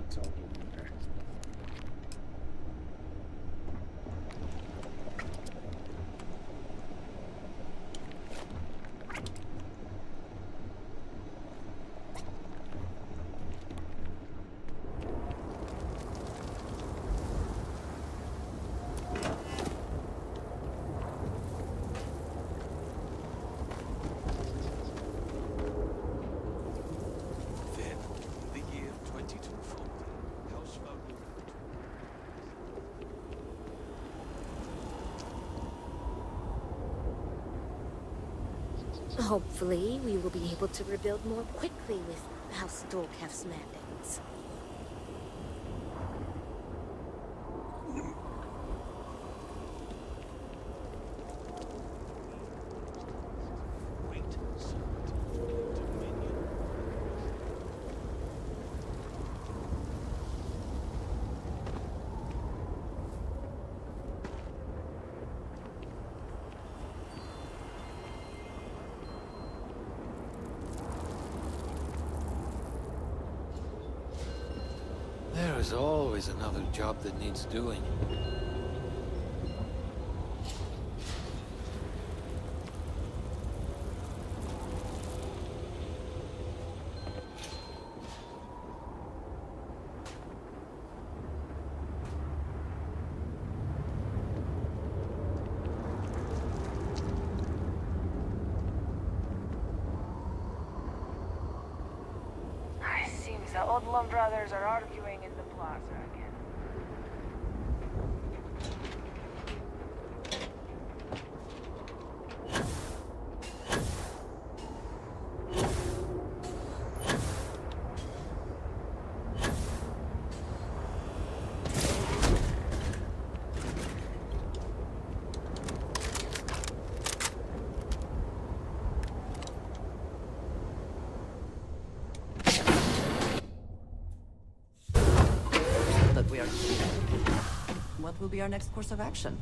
It's all okay.
Hopefully, we will be able to rebuild more quickly with House Dolkef's mandates.
There's always another job that needs doing.
Seems the Odlum brothers are arguing in the plaza again.
That we are. What will be our next course of action?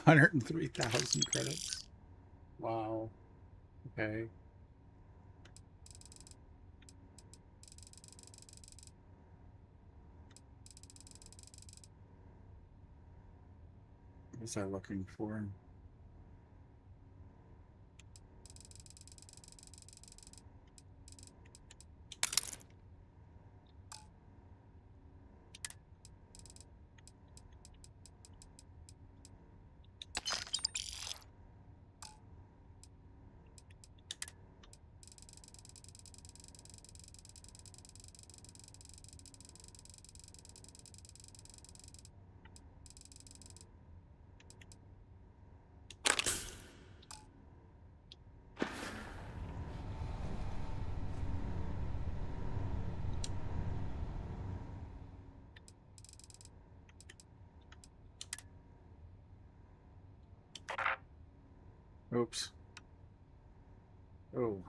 $103,000 credits. Wow. Okay. What was I looking for? Oops. Oh.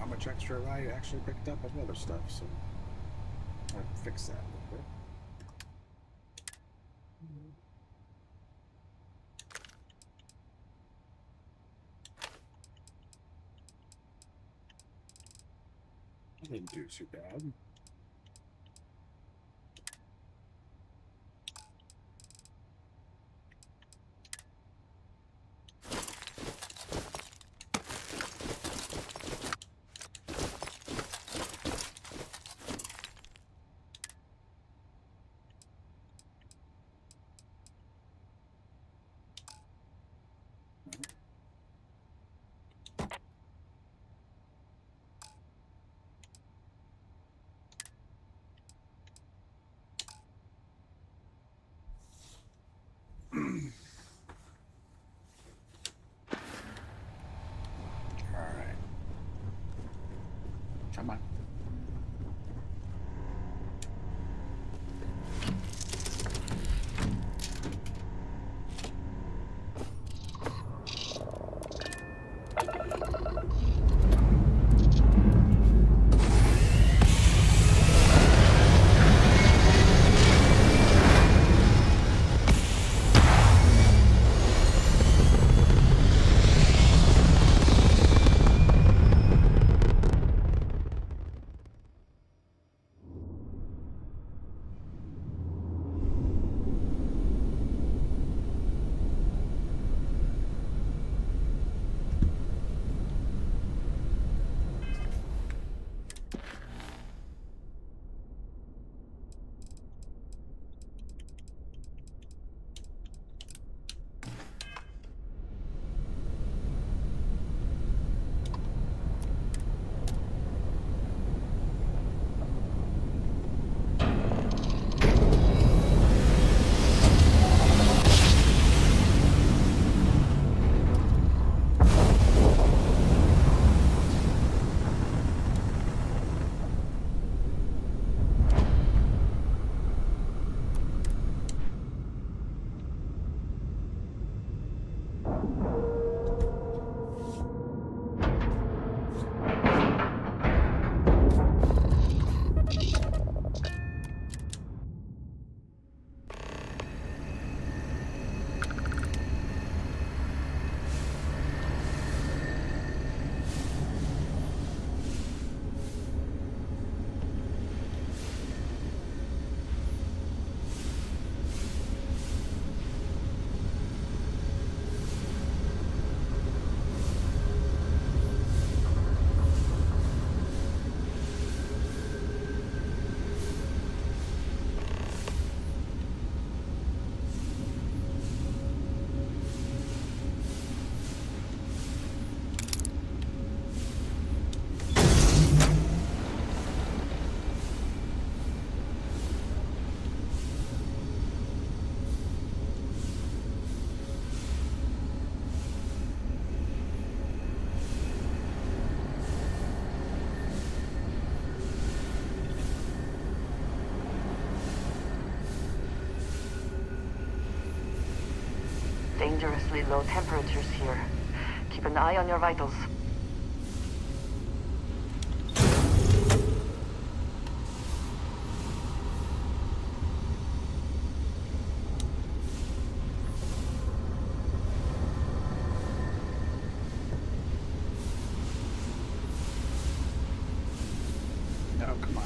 how much extra I actually picked up of other stuff, so I'll fix that a little bit. I didn't do too bad. Alright. Come on.
Dangerously low temperatures here. Keep an eye on your vitals.
No, come on.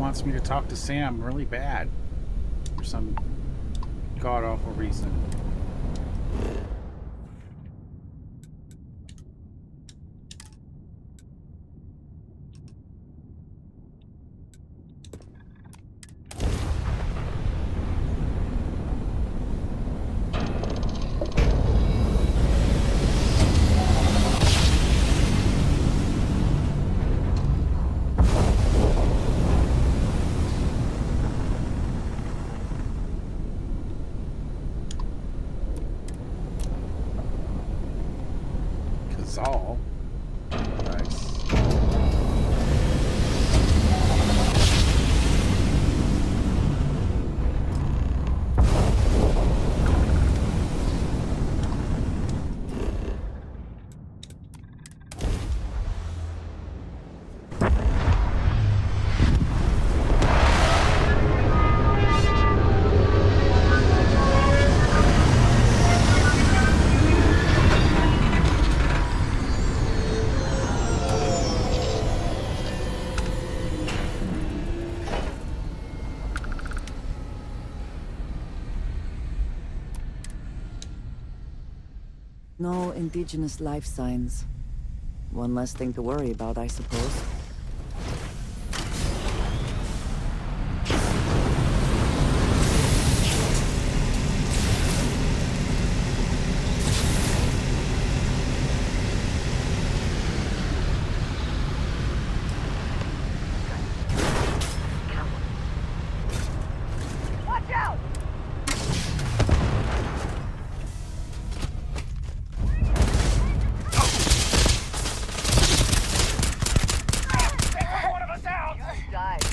wants me to talk to Sam really bad for some god-awful reason. All. Nice.
No indigenous life signs. One less thing to worry about, I suppose.
Watch out! One of us out! Just died.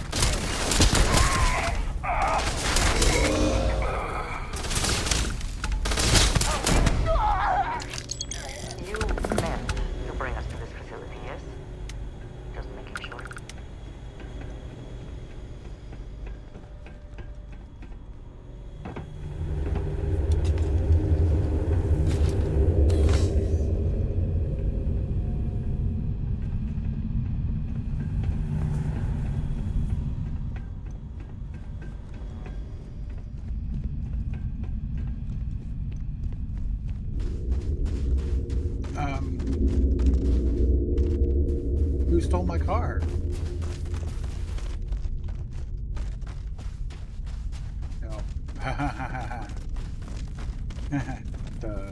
You meant to bring us to this facility, yes? Just making sure.
Who stole my car? No. Duh.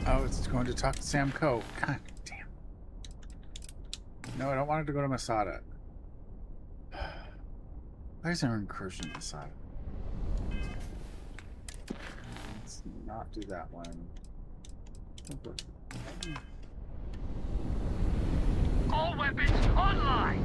Oh, it's going to talk to Sam Coe. God damn. No, I don't want it to go to Masada. Why is there an incursion in Masada? Let's not do that one.
All weapons online!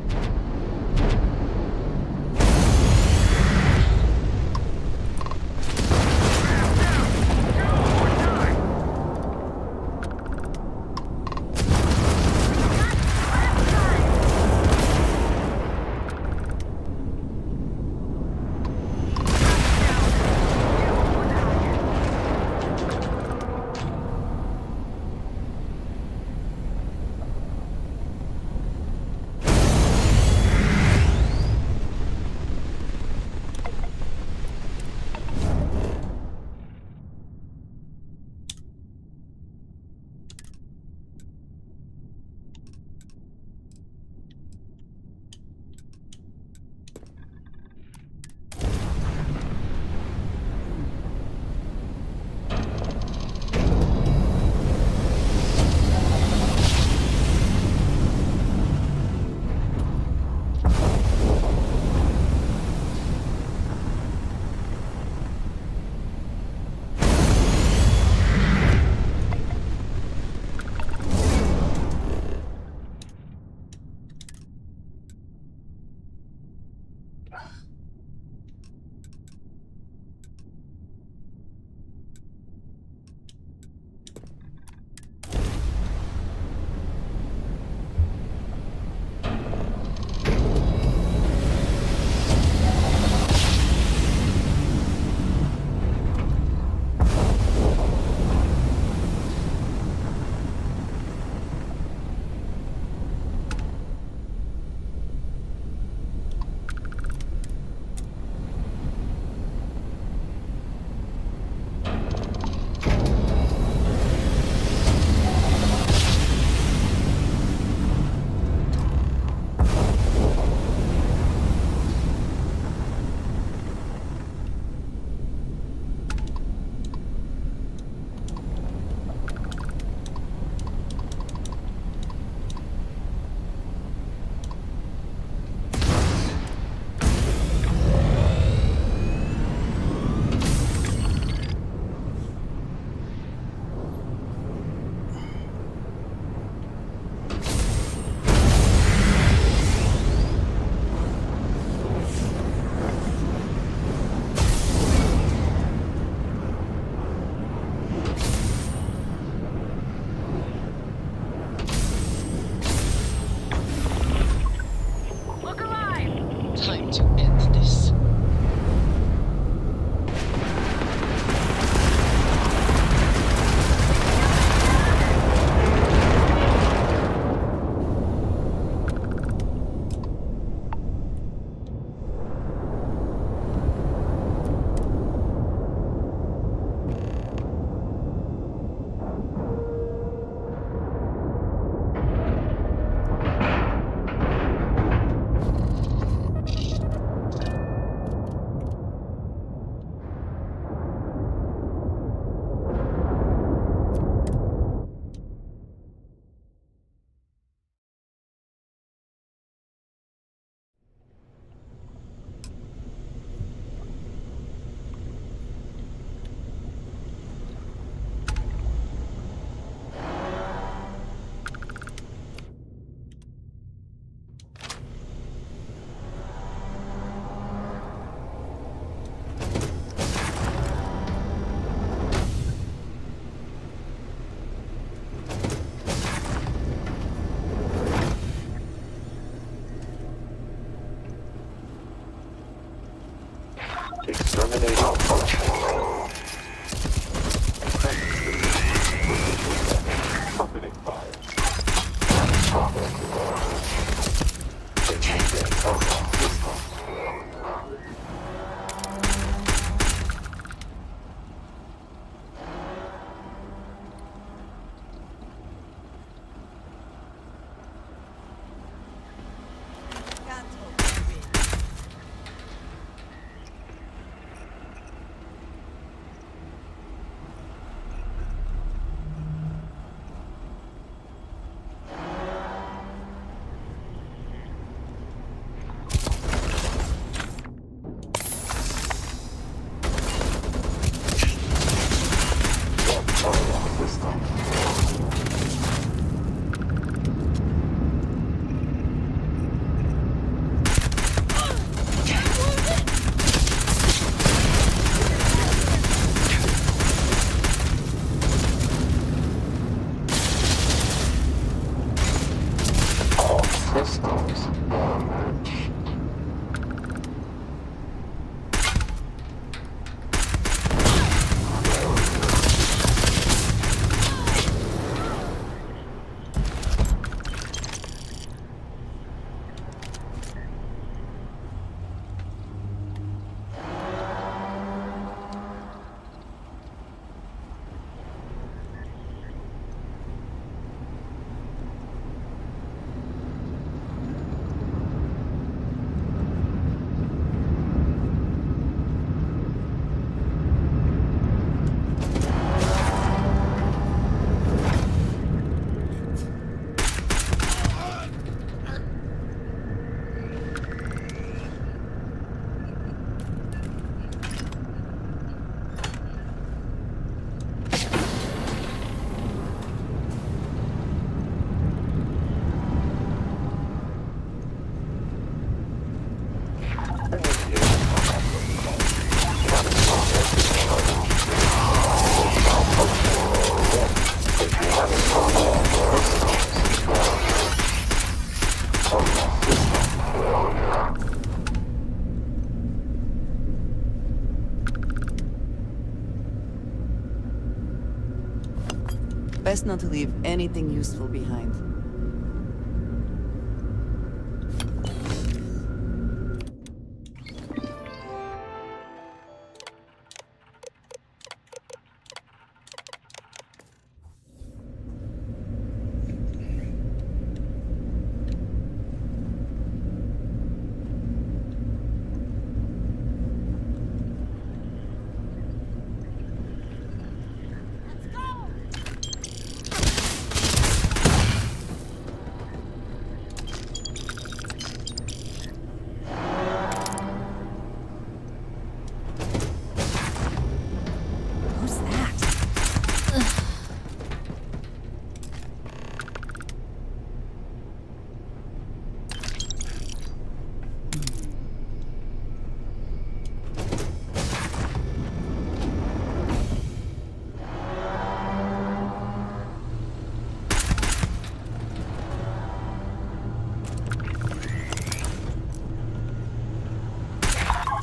not to leave anything useful behind.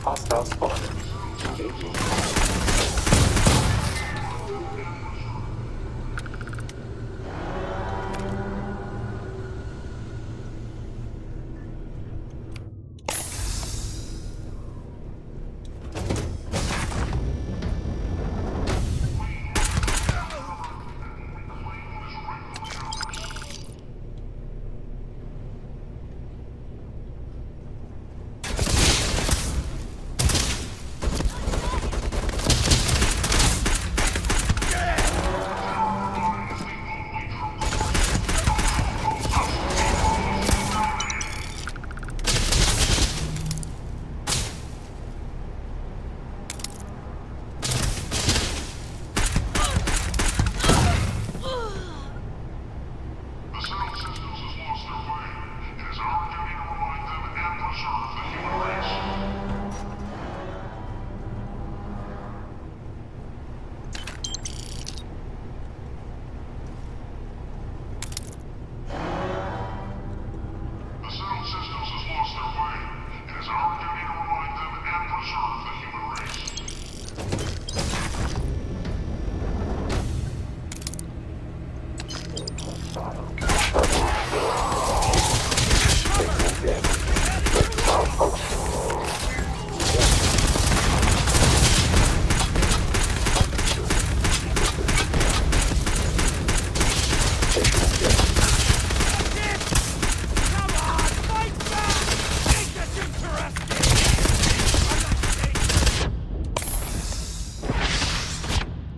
Hostile spotted. Engaging.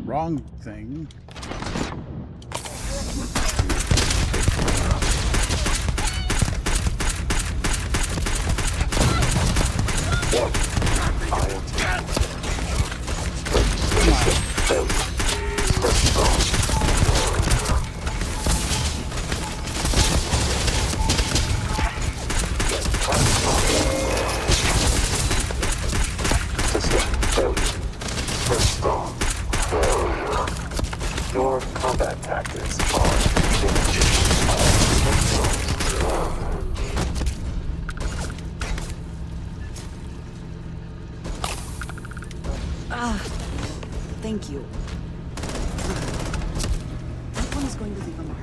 Wrong thing.
Your combat tactics are
Thank you. That one is going to leave a mark.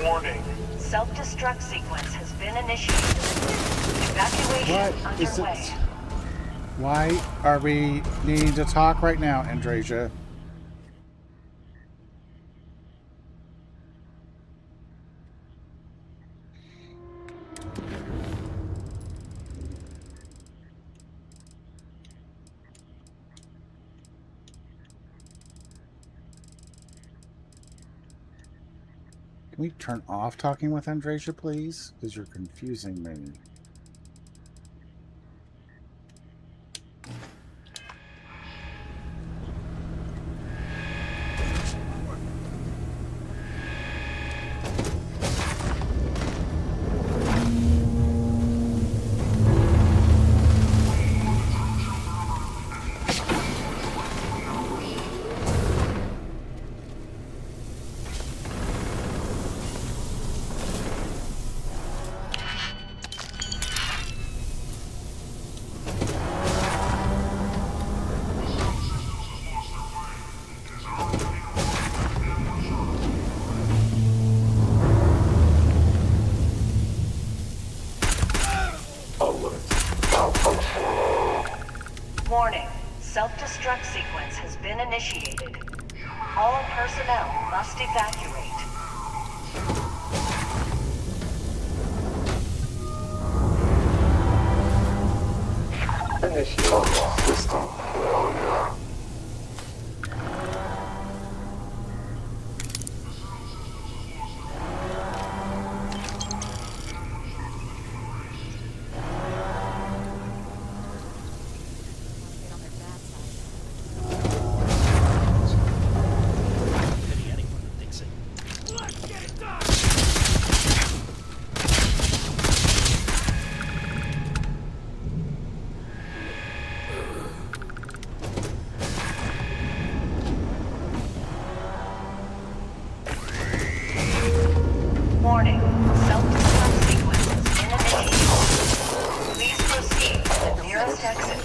Warning. Self-destruct sequence has been initiated. Evacuation
What is
underway.
it? Why are we needing to talk right now, Andrasia? Can we turn off talking with Andresia, please? Because you're confusing me.
Warning. Self-destruct sequence has been initiated. All personnel must evacuate.
Initiate system failure.
Warning. Self-destruct sequence has been initiated. Please proceed to the nearest exit.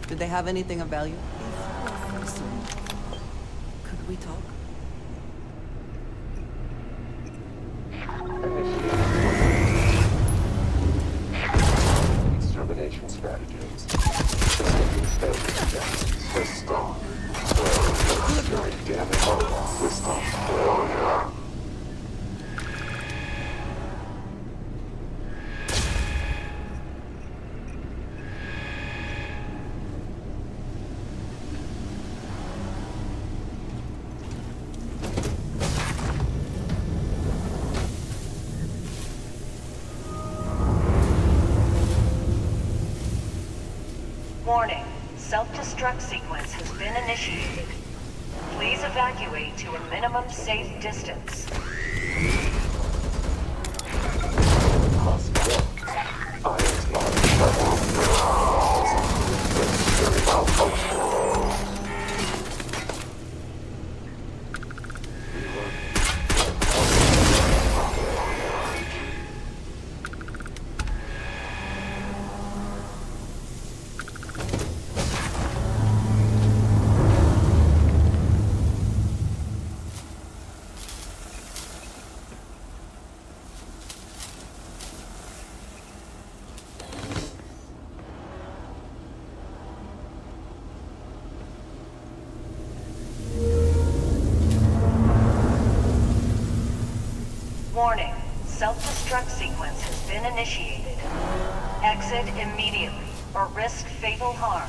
Did they have anything of value? Could we talk?
Extermination strategies. System failure. Damage. System failure.
Warning. Self-destruct sequence has been initiated. Please evacuate to a minimum safe distance. Warning. Self-destruct sequence has been initiated. Exit immediately or risk fatal harm.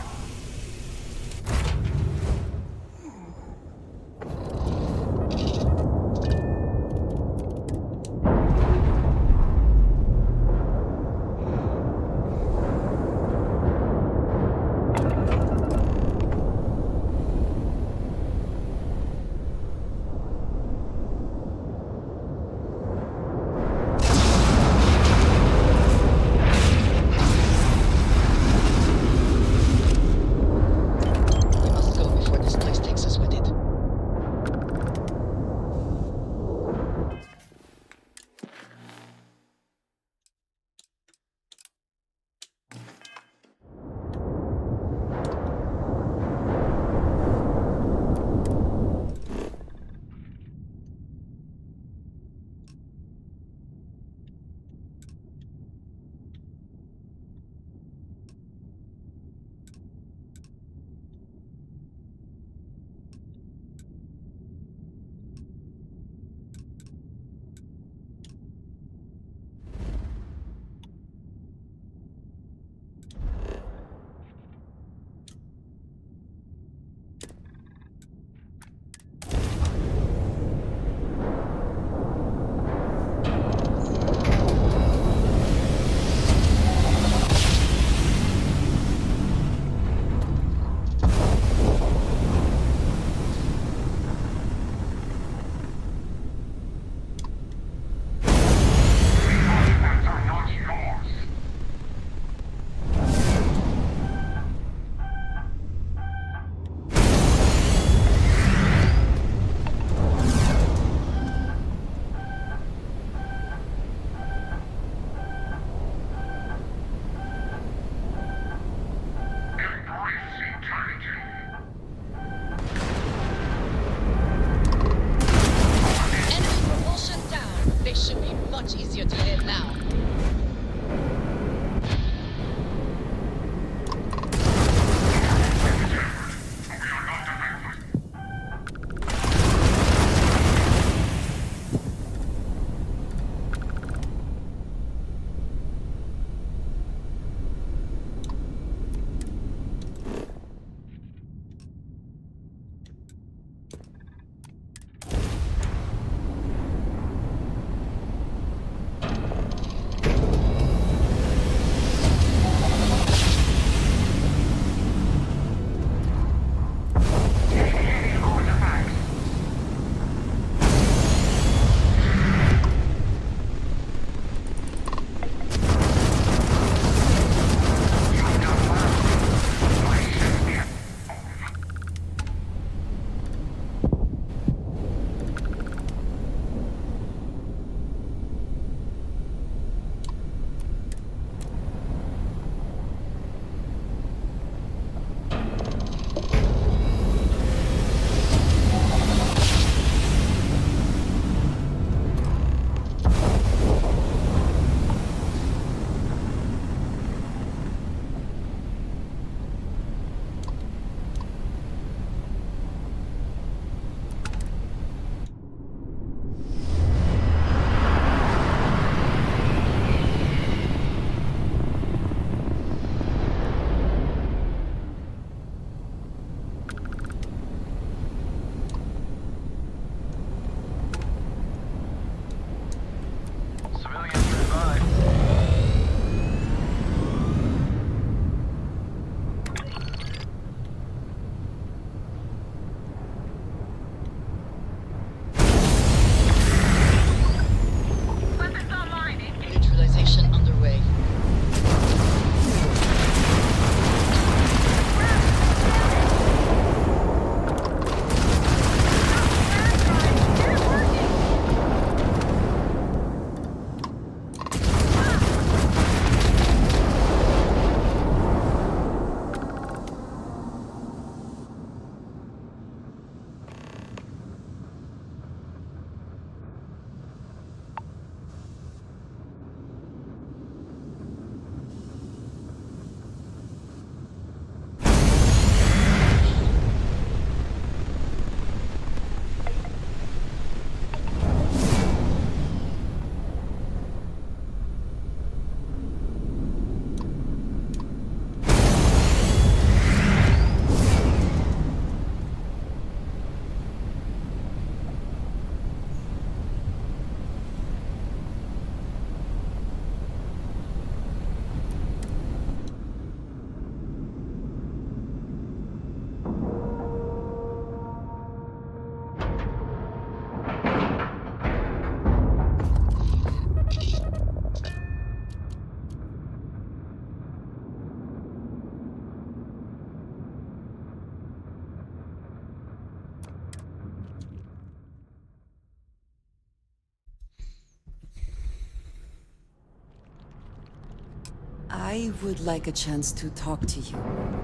I would like a chance to talk to you,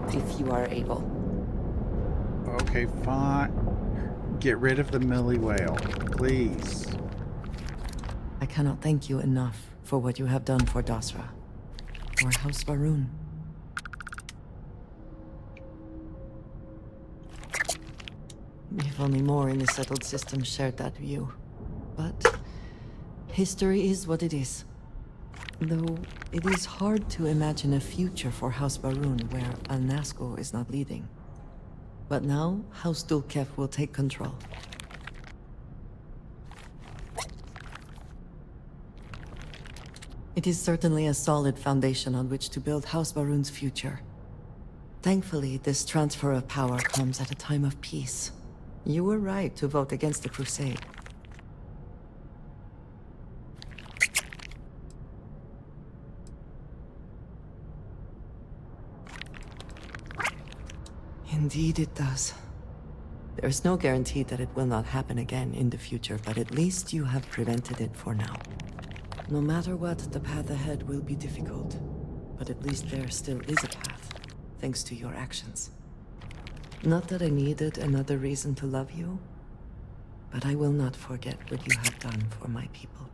if you are able.
Okay, fine. Get rid of the Millie whale, please.
I cannot thank you enough for what you have done for Dazra, or House Va'ruun. If only more in the settled system shared that view. But history is what it is. Though it is hard to imagine a future for House Va'ruun where Al-Nazgul is not leading. But now, House Dulkef will take control. It is certainly a solid foundation on which to build House Va'ruun's future. Thankfully, this transfer of power comes at a time of peace. You were right to vote against the Crusade. Indeed it does. There is no guarantee that it will not happen again in the future, but at least you have prevented it for now. No matter what, the path ahead will be difficult. But at least there still is a path, thanks to your actions. Not that I needed another reason to love you, but I will not forget what you have done for my people.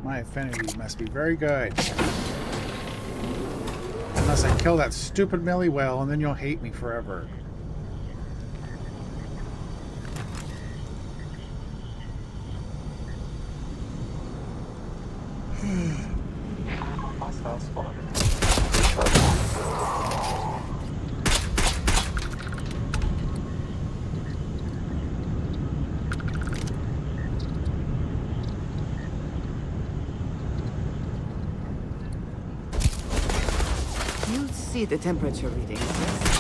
My affinity must be very good. Unless I kill that stupid Millie whale, and then you'll hate me forever.
Hostile spotted.
You'll see the temperature readings, yes?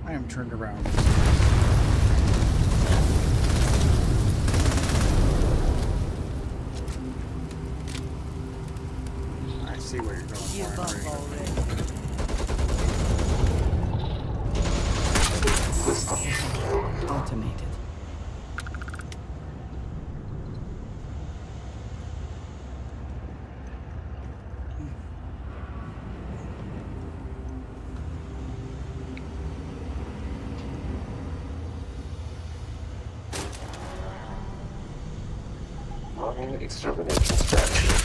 I am turned around. I see where you're going.
Give up already. Automated.
Running extermination strategies.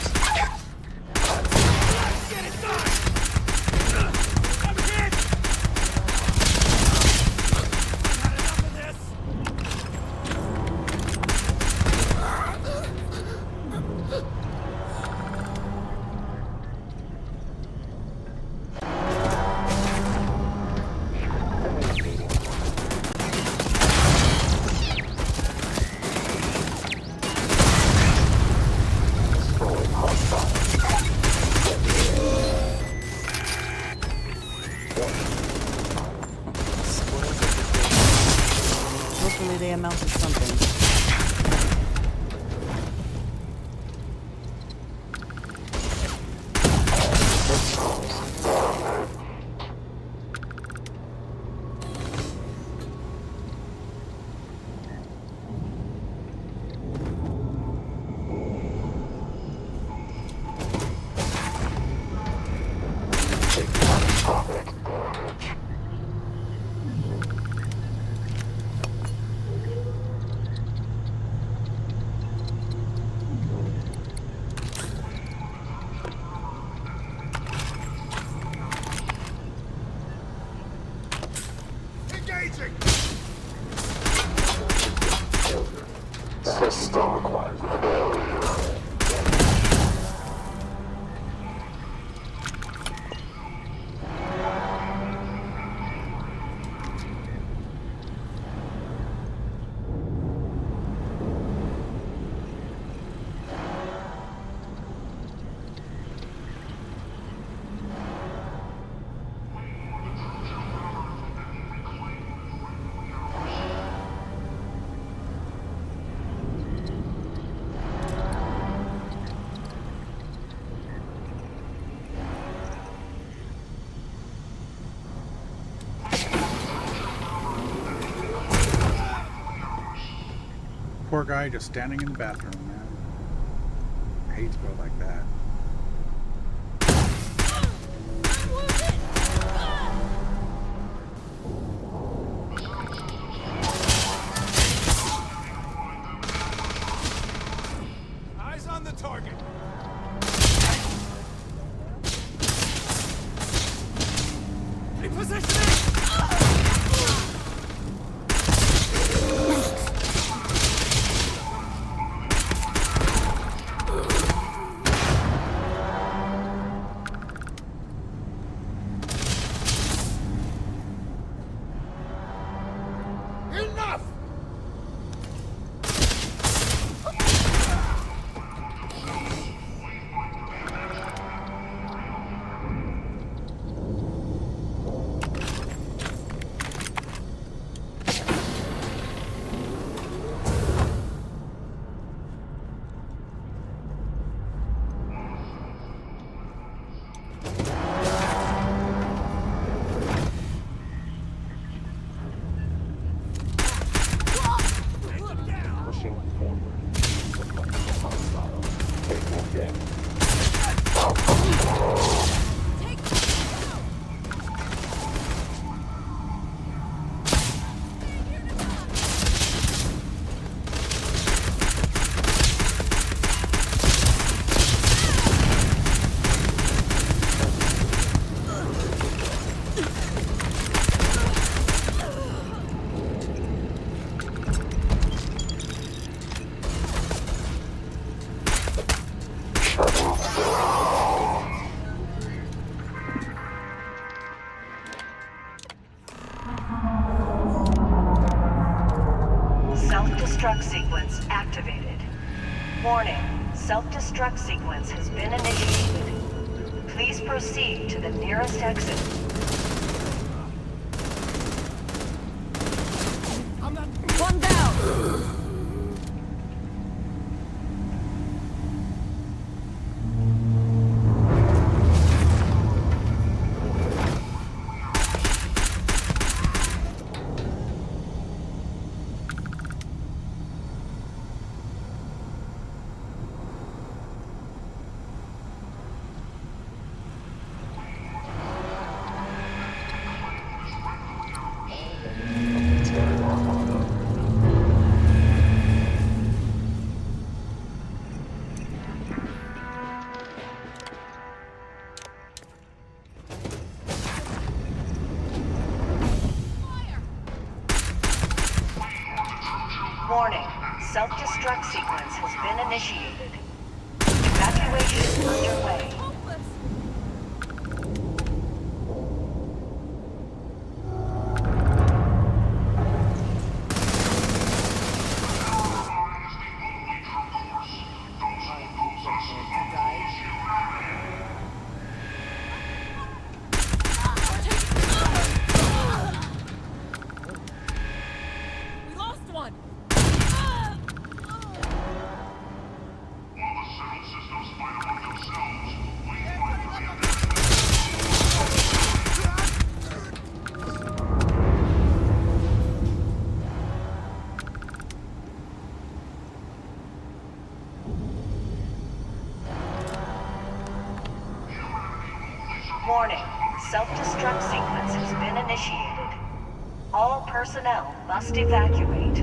Destroying hostile. stomach-like failure.
Poor guy just standing in the bathroom, man. I hate to go like that.
Eyes on the target. Repositioning! Enough!
Pushing forward. Hostile. Taking damage.
Self-destruct sequence activated. Warning, self-destruct sequence has been initiated. Please proceed to the nearest exit.
One down!
Warning, self-destruct sequence has been initiated. Evacuation underway.
We lost one!
Warning, self-destruct sequence has been initiated. All personnel must evacuate.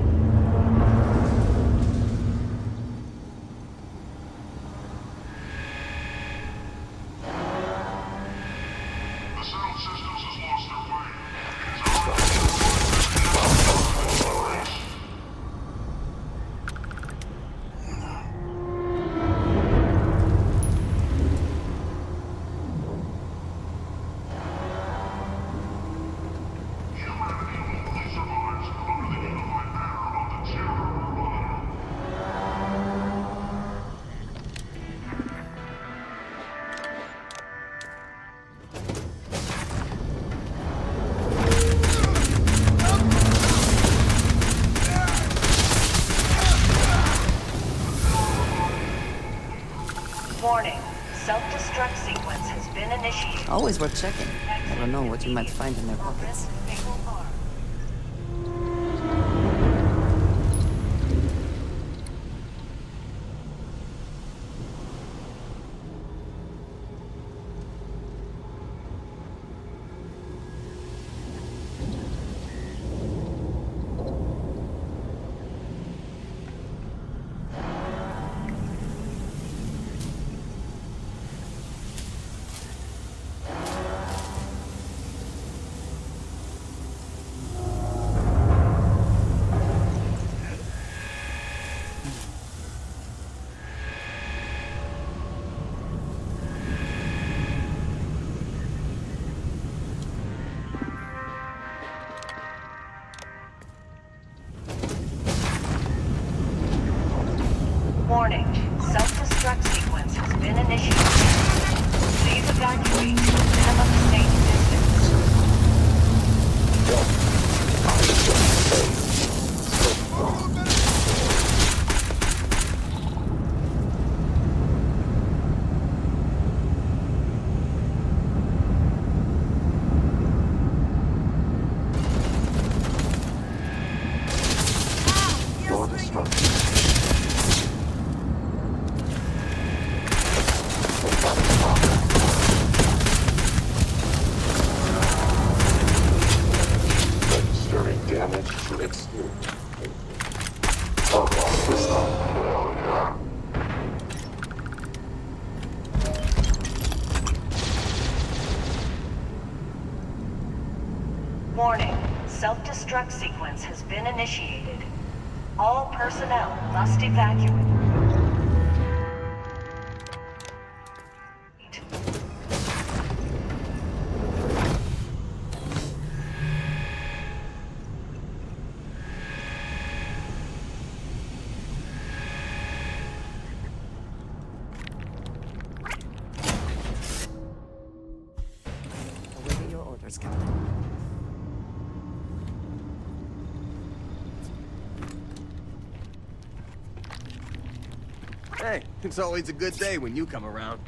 Warning. Self-destruct sequence has been initiated.
Always worth checking. Never know what you might find in their pockets.
Warning. Self-destruct sequence has been initiated. Please evacuate to a minimum safe distance.
Door destruction. Registering damage to exterior. Alarm system failure.
Warning. Self-destruct sequence has been initiated. All personnel must evacuate.
Awaiting your orders, Captain.
Hey, it's always a good day when you come around.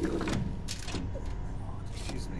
Excuse me.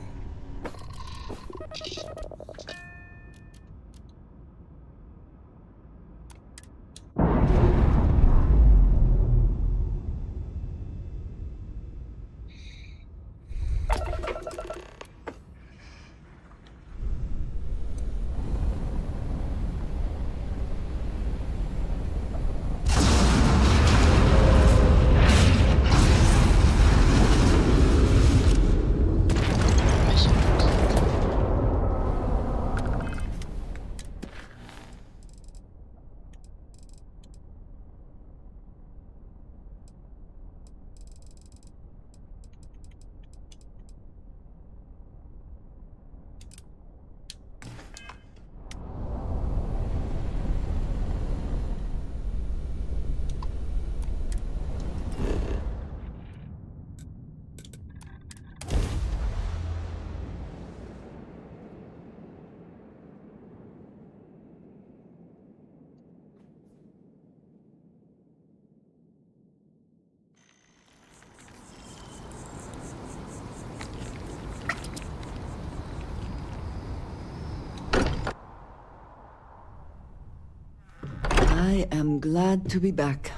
I am glad to be back.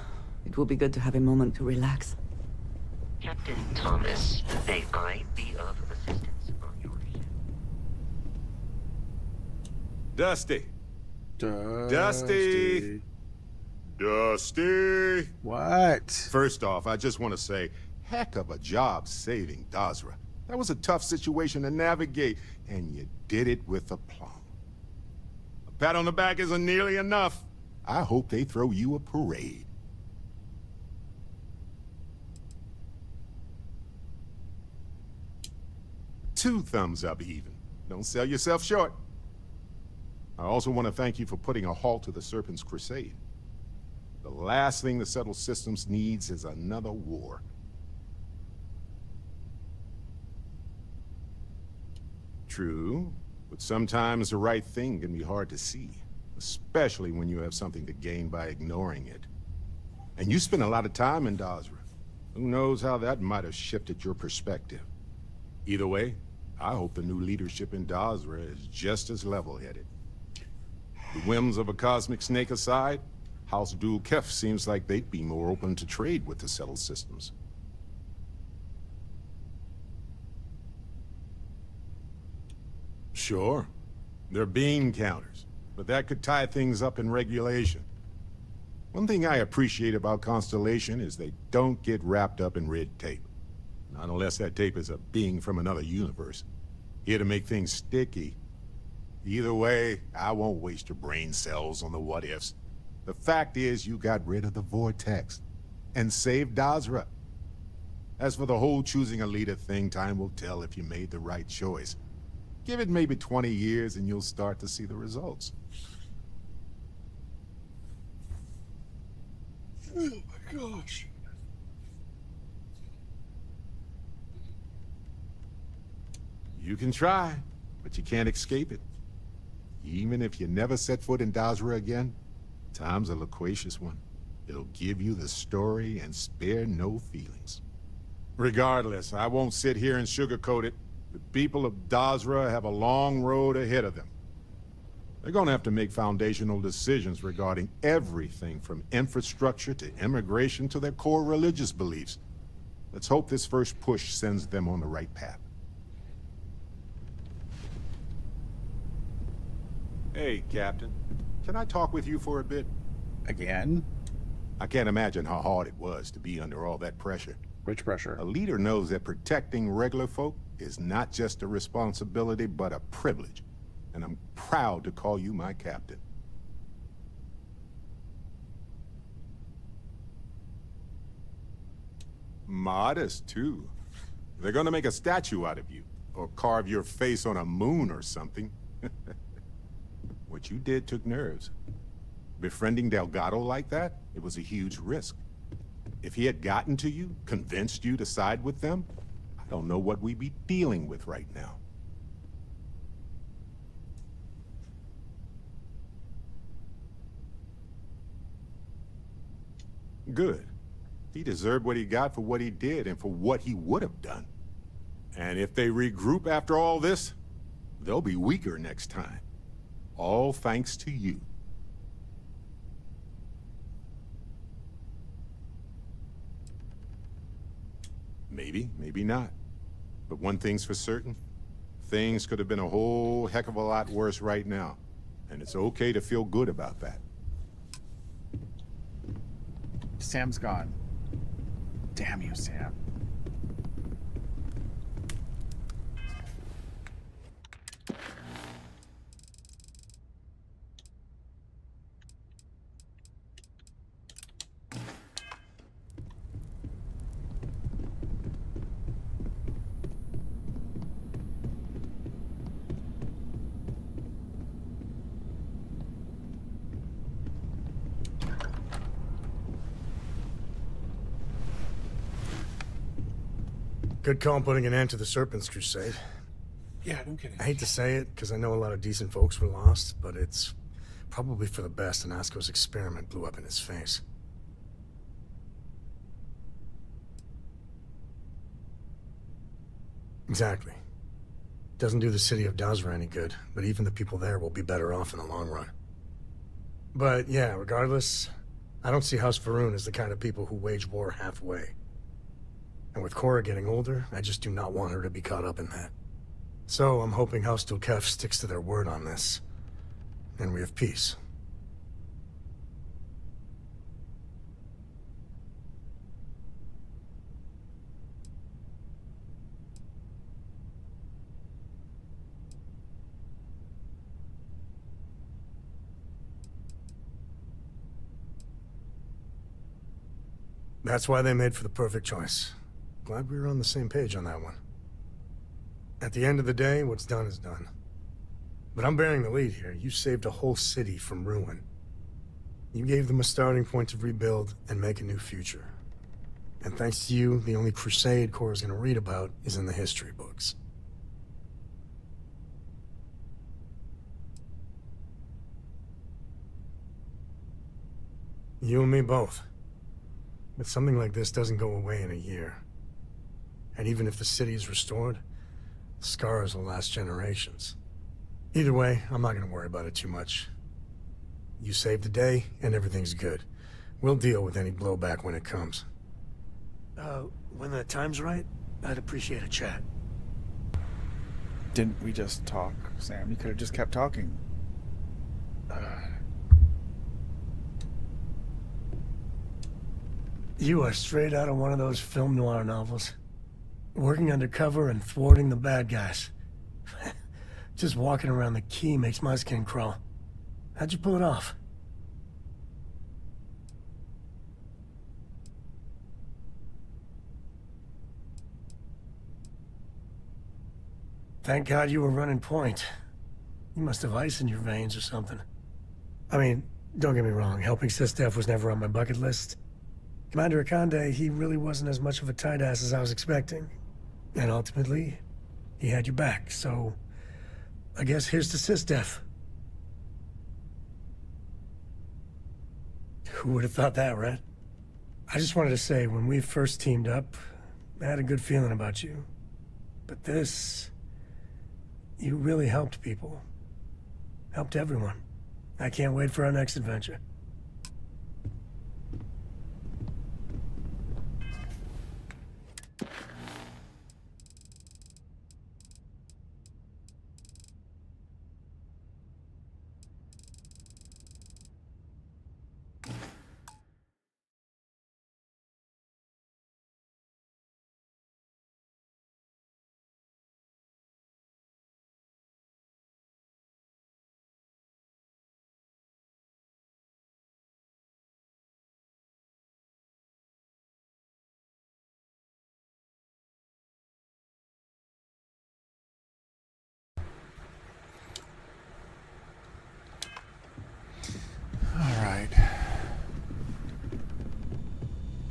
It will be good to have a moment to relax.
Captain Thomas, they might be of assistance on your ship.
Dusty.
Dusty.
Dusty.
What?
First off, I just want to say, heck of a job saving Dazra. That was a tough situation to navigate, and you did it with aplomb. A pat on the back isn't nearly enough. I hope they throw you a parade. Two thumbs up even. Don't sell yourself short. I also want to thank you for putting a halt to the Serpent's crusade. The last thing the Settled Systems needs is another war. True, but sometimes the right thing can be hard to see, especially when you have something to gain by ignoring it. And you spent a lot of time in Dazra. Who knows how that might have shifted your perspective. Either way, I hope the new leadership in Dazra is just as level-headed. The whims of a cosmic snake aside, House Dul Kef seems like they'd be more open to trade with the Settled Systems. Sure, they're bean counters, but that could tie things up in regulation. One thing I appreciate about Constellation is they don't get wrapped up in red tape. Not unless that tape is a being from another universe. Here to make things sticky. Either way, I won't waste your brain cells on the what-ifs. The fact is, you got rid of the Vortex and saved Dazra. As for the whole choosing a leader thing, time will tell if you made the right choice. Give it maybe 20 years and you'll start to see the results.
Oh my gosh.
You can try, but you can't escape it. Even if you never set foot in Dazra again, time's a loquacious one. It'll give you the story and spare no feelings. Regardless, I won't sit here and sugarcoat it. The people of Dazra have a long road ahead of them. They're gonna have to make foundational decisions regarding everything from infrastructure to immigration to their core religious beliefs. Let's hope this first push sends them on the right path. Hey, Captain. Can I talk with you for a bit?
Again?
I can't imagine how hard it was to be under all that pressure.
Which pressure?
A leader knows that protecting regular folk is not just a responsibility, but a privilege. And I'm proud to call you my captain. Modest, too. They're gonna make a statue out of you, or carve your face on a moon or something. What you did took nerves. Befriending Delgado like that, it was a huge risk. If he had gotten to you, convinced you to side with them, I don't know what we'd be dealing with right now. Good. He deserved what he got for what he did and for what he would have done. And if they regroup after all this, they'll be weaker next time. All thanks to you. Maybe, maybe not. But one thing's for certain. Things could have been a whole heck of a lot worse right now. And it's okay to feel good about that.
Sam's gone. Damn you, Sam.
Good call putting an end to the Serpent's crusade.
Yeah, don't get it.
I hate to say it, because I know a lot of decent folks were lost, but it's probably for the best Anasco's experiment blew up in his face. Exactly. Doesn't do the city of Dazra any good, but even the people there will be better off in the long run. But yeah, regardless, I don't see House Va'ruun as the kind of people who wage war halfway. And with Cora getting older, I just do not want her to be caught up in that. So I'm hoping House Dulkef sticks to their word on this, and we have peace. That's why they made for the perfect choice. Glad we were on the same page on that one. At the end of the day, what's done is done. But I'm bearing the lead here. You saved a whole city from ruin. You gave them a starting point to rebuild and make a new future. And thanks to you, the only crusade Cora's gonna read about is in the history books. You and me both. But something like this doesn't go away in a year. And even if the city is restored, the scars will last generations. Either way, I'm not gonna worry about it too much. You saved the day, and everything's good. We'll deal with any blowback when it comes. When the time's right, I'd appreciate a chat.
Didn't we just talk, Sam? You could have just kept talking.
You are straight out of one of those film noir novels. Working undercover and thwarting the bad guys. Just walking around the key makes my skin crawl. How'd you pull it off? Thank God you were running point. You must have ice in your veins or something. I mean, don't get me wrong, helping Sisdef was never on my bucket list. Commander Akande, he really wasn't as much of a tight ass as I was expecting. And ultimately, he had your back, so I guess here's to Sisdef. Who would have thought that, right? I just wanted to say, when we first teamed up, I had a good feeling about you. But this... you really helped people. Helped everyone. I can't wait for our next adventure.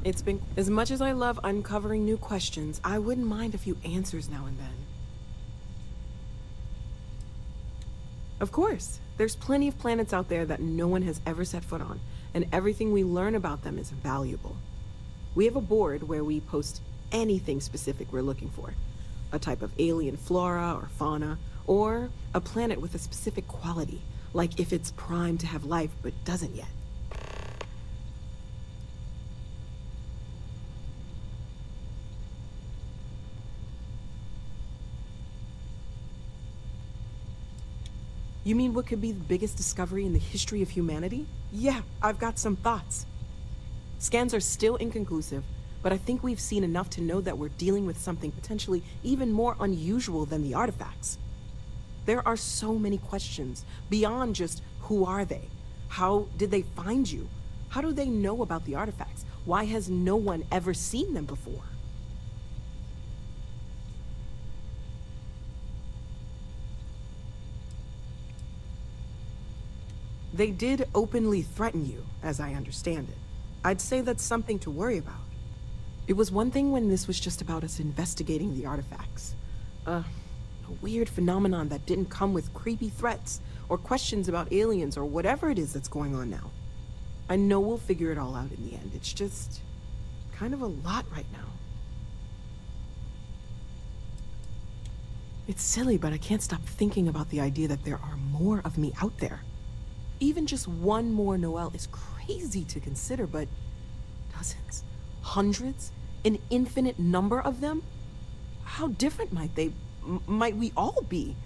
It's been... as much as I love uncovering new questions, I wouldn't mind a few answers now and then. Of course, there's plenty of planets out there that no one has ever set foot on, and everything we learn about them is valuable. We have a board where we post anything specific we're looking for. A type of alien flora or fauna, or a planet with a specific quality, like if it's primed to have life but doesn't yet. You mean what could be the biggest discovery in the history of humanity? Yeah, I've got some thoughts. Scans are still inconclusive, but I think we've seen enough to know that we're dealing with something potentially even more unusual than the artifacts. There are so many questions beyond just who are they? How did they find you? How do they know about the artifacts? Why has no one ever seen them before? They did openly threaten you, as I understand it. I'd say that's something to worry about. It was one thing when this was just about us investigating the artifacts. A weird phenomenon that didn't come with creepy threats or questions about aliens or whatever it is that's going on now. I know we'll figure it all out in the end. It's just kind of a lot right now. It's silly, but I can't stop thinking about the idea that there are more of me out there. Even just one more Noelle is crazy to consider, but dozens, hundreds, an infinite number of them? How different might we all be?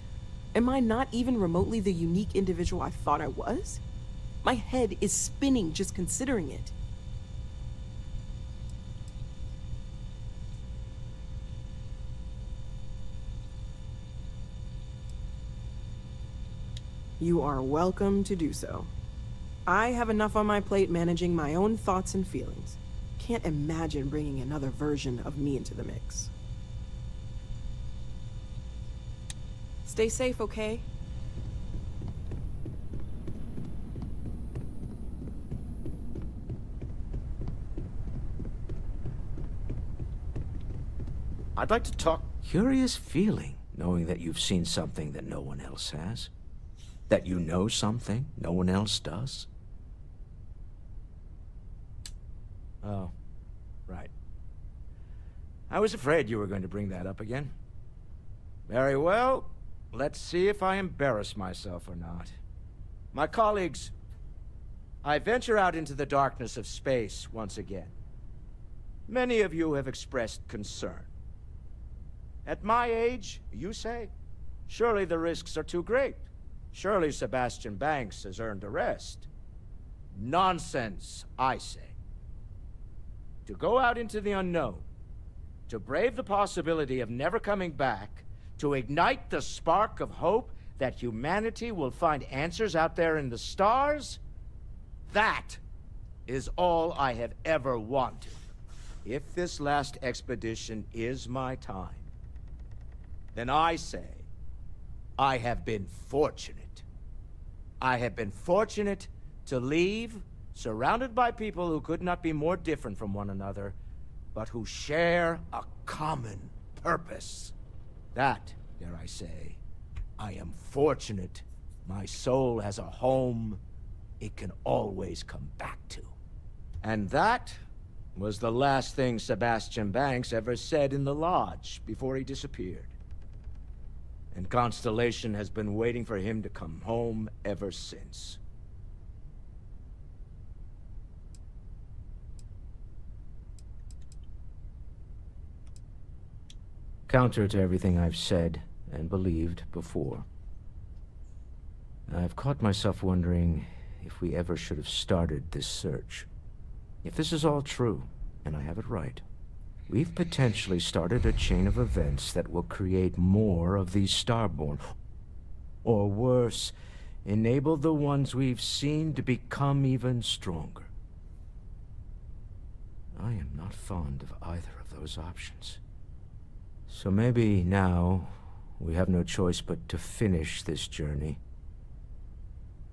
Am I not even remotely the unique individual I thought I was? My head is spinning just considering it. You are welcome to do so. I have enough on my plate managing my own thoughts and feelings. Can't imagine bringing another version of me into the mix. Stay safe, okay?
I'd like to talk. Curious feeling, knowing that you've seen something that no one else has. That you know something no one else does. Oh, right. I was afraid you were going to bring that up again. Very well. Let's see if I embarrass myself or not. My colleagues, I venture out into the darkness of space once again. Many of you have expressed concern. At my age, you say, surely the risks are too great. Surely Sebastian Banks has earned a rest. Nonsense, I say. To go out into the unknown, to brave the possibility of never coming back, to ignite the spark of hope that humanity will find answers out there in the stars, that is all I have ever wanted. If this last expedition is my time, then I say, I have been fortunate. I have been fortunate to leave, surrounded by people who could not be more different from one another, but who share a common purpose. That, dare I say, I am fortunate my soul has a home it can always come back to. And that was the last thing Sebastian Banks ever said in the lodge before he disappeared. And Constellation has been waiting for him to come home ever since. Counter to everything I've said and believed before, I've caught myself wondering if we ever should have started this search. If this is all true, and I have it right, we've potentially started a chain of events that will create more of these Starborn. Or worse, enable the ones we've seen to become even stronger. I am not fond of either of those options. So maybe now we have no choice but to finish this journey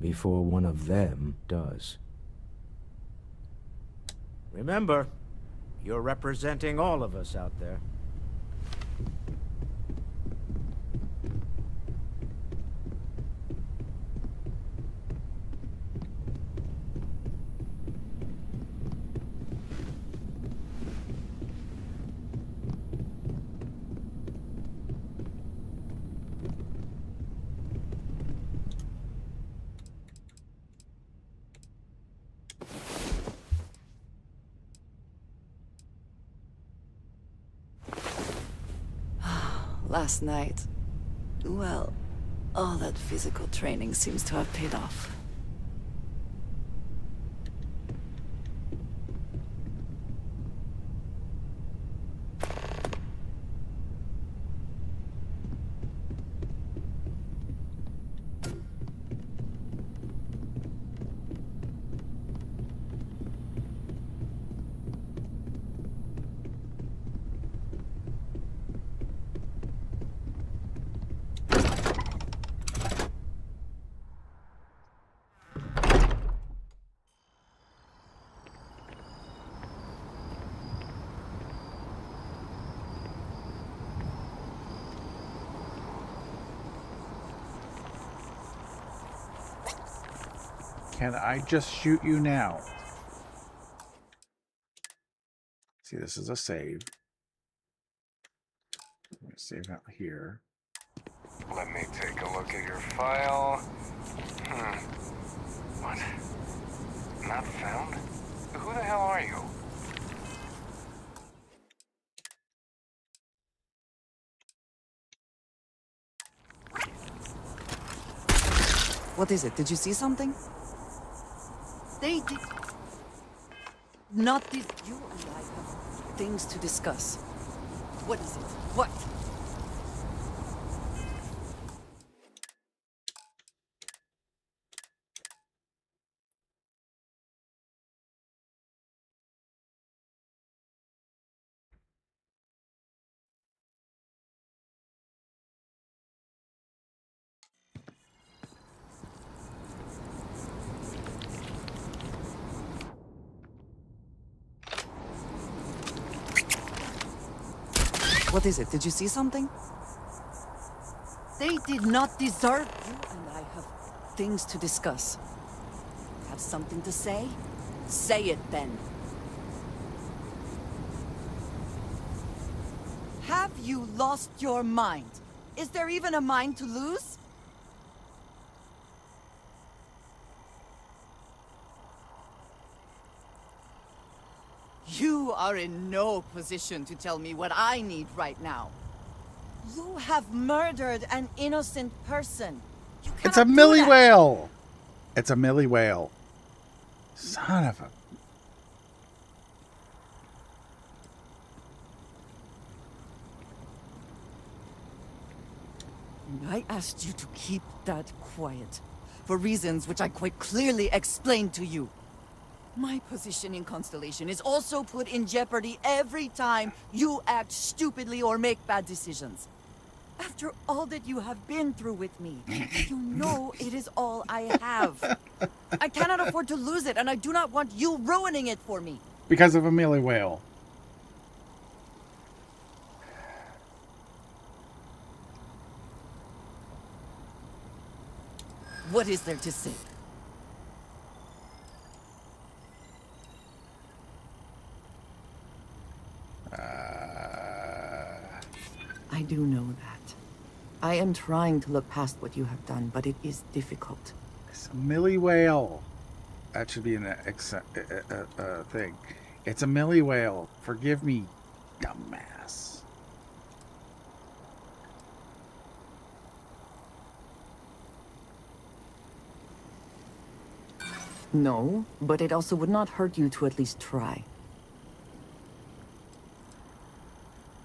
before one of them does. Remember, you're representing all of us out there.
Last night, well, all that physical training seems to have paid off.
Can I just shoot you now? See, this is a save. Let me save out here.
Let me take a look at your file. What? Not found? Who the hell are you?
What is it? Did you see something? They did not this. You and I have things to discuss. What is it? What? What is it? Did you see something? They did not deserve. You and I have things to discuss. Have something to say? Say it then. Have you lost your mind? Is there even a mind to lose? You are in no position to tell me what I need right now. You have murdered an innocent person.
It's a Millie whale. It's a Millie whale. Son of a...
I asked you to keep that quiet, for reasons which I quite clearly explained to you. My position in Constellation is also put in jeopardy every time you act stupidly or make bad decisions. After all that you have been through with me, you know it is all I have. I cannot afford to lose it, and I do not want you ruining it for me.
Because of a Millie whale.
What is there to say? I do know that. I am trying to look past what you have done, but it is difficult.
It's a Millie whale. That should be an thing. It's a Millie whale. Forgive me, dumbass.
No, but it also would not hurt you to at least try.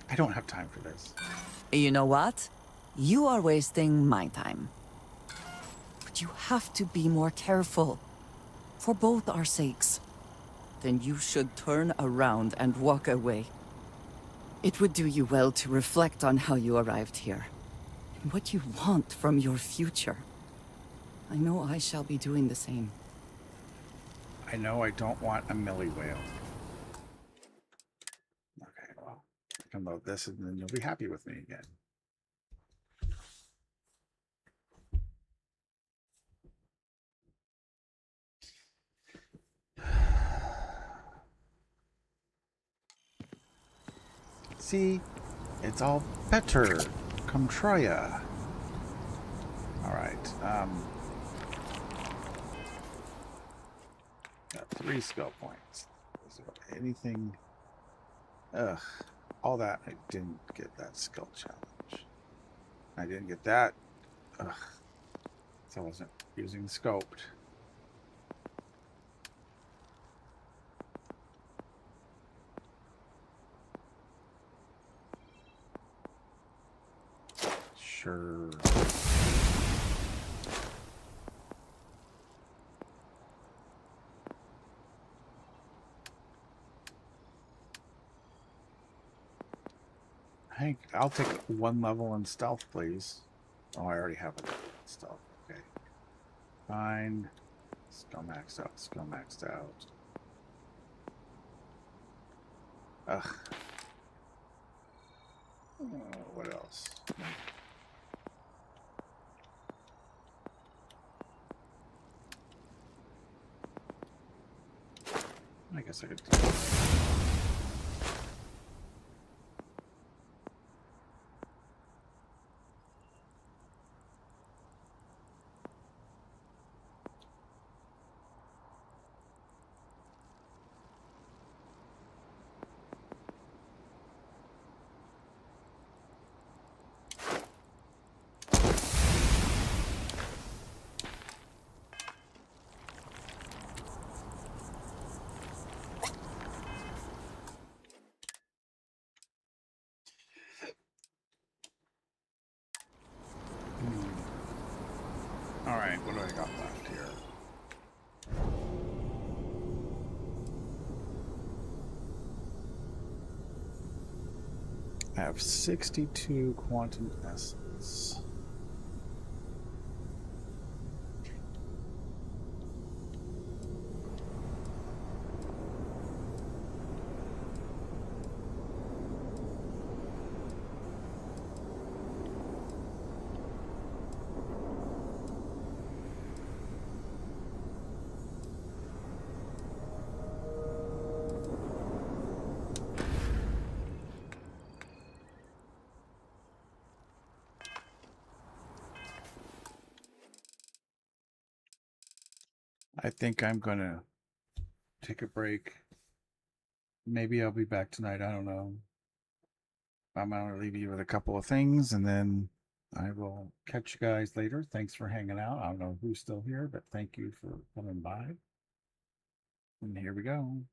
I don't have time for this.
You know what? You are wasting my time. But you have to be more careful. For both our sakes. Then you should turn around and walk away. It would do you well to reflect on how you arrived here. And what you want from your future. I know I shall be doing the same.
I know I don't want a Millie whale. Okay, well, I can load this and then you'll be happy with me again. See, it's all better. Come try ya. Alright, got 3 skill points. Is there anything? Ugh, all that, I didn't get that skill challenge. I didn't get that. Ugh. So I wasn't using the scoped. Sure. Hank, I'll take one level in stealth, please. Oh, I already have it in stealth. Okay. Fine. Skill maxed out. Skill maxed out. Ugh. What else? I guess I could do that. All right, what do I got left here? I have 62 quantum essence. I think I'm gonna take a break. Maybe I'll be back tonight. I don't know. I'm gonna leave you with a couple of things and then I will catch you guys later. Thanks for hanging out. I don't know who's still here, but thank you for coming by. And here we go.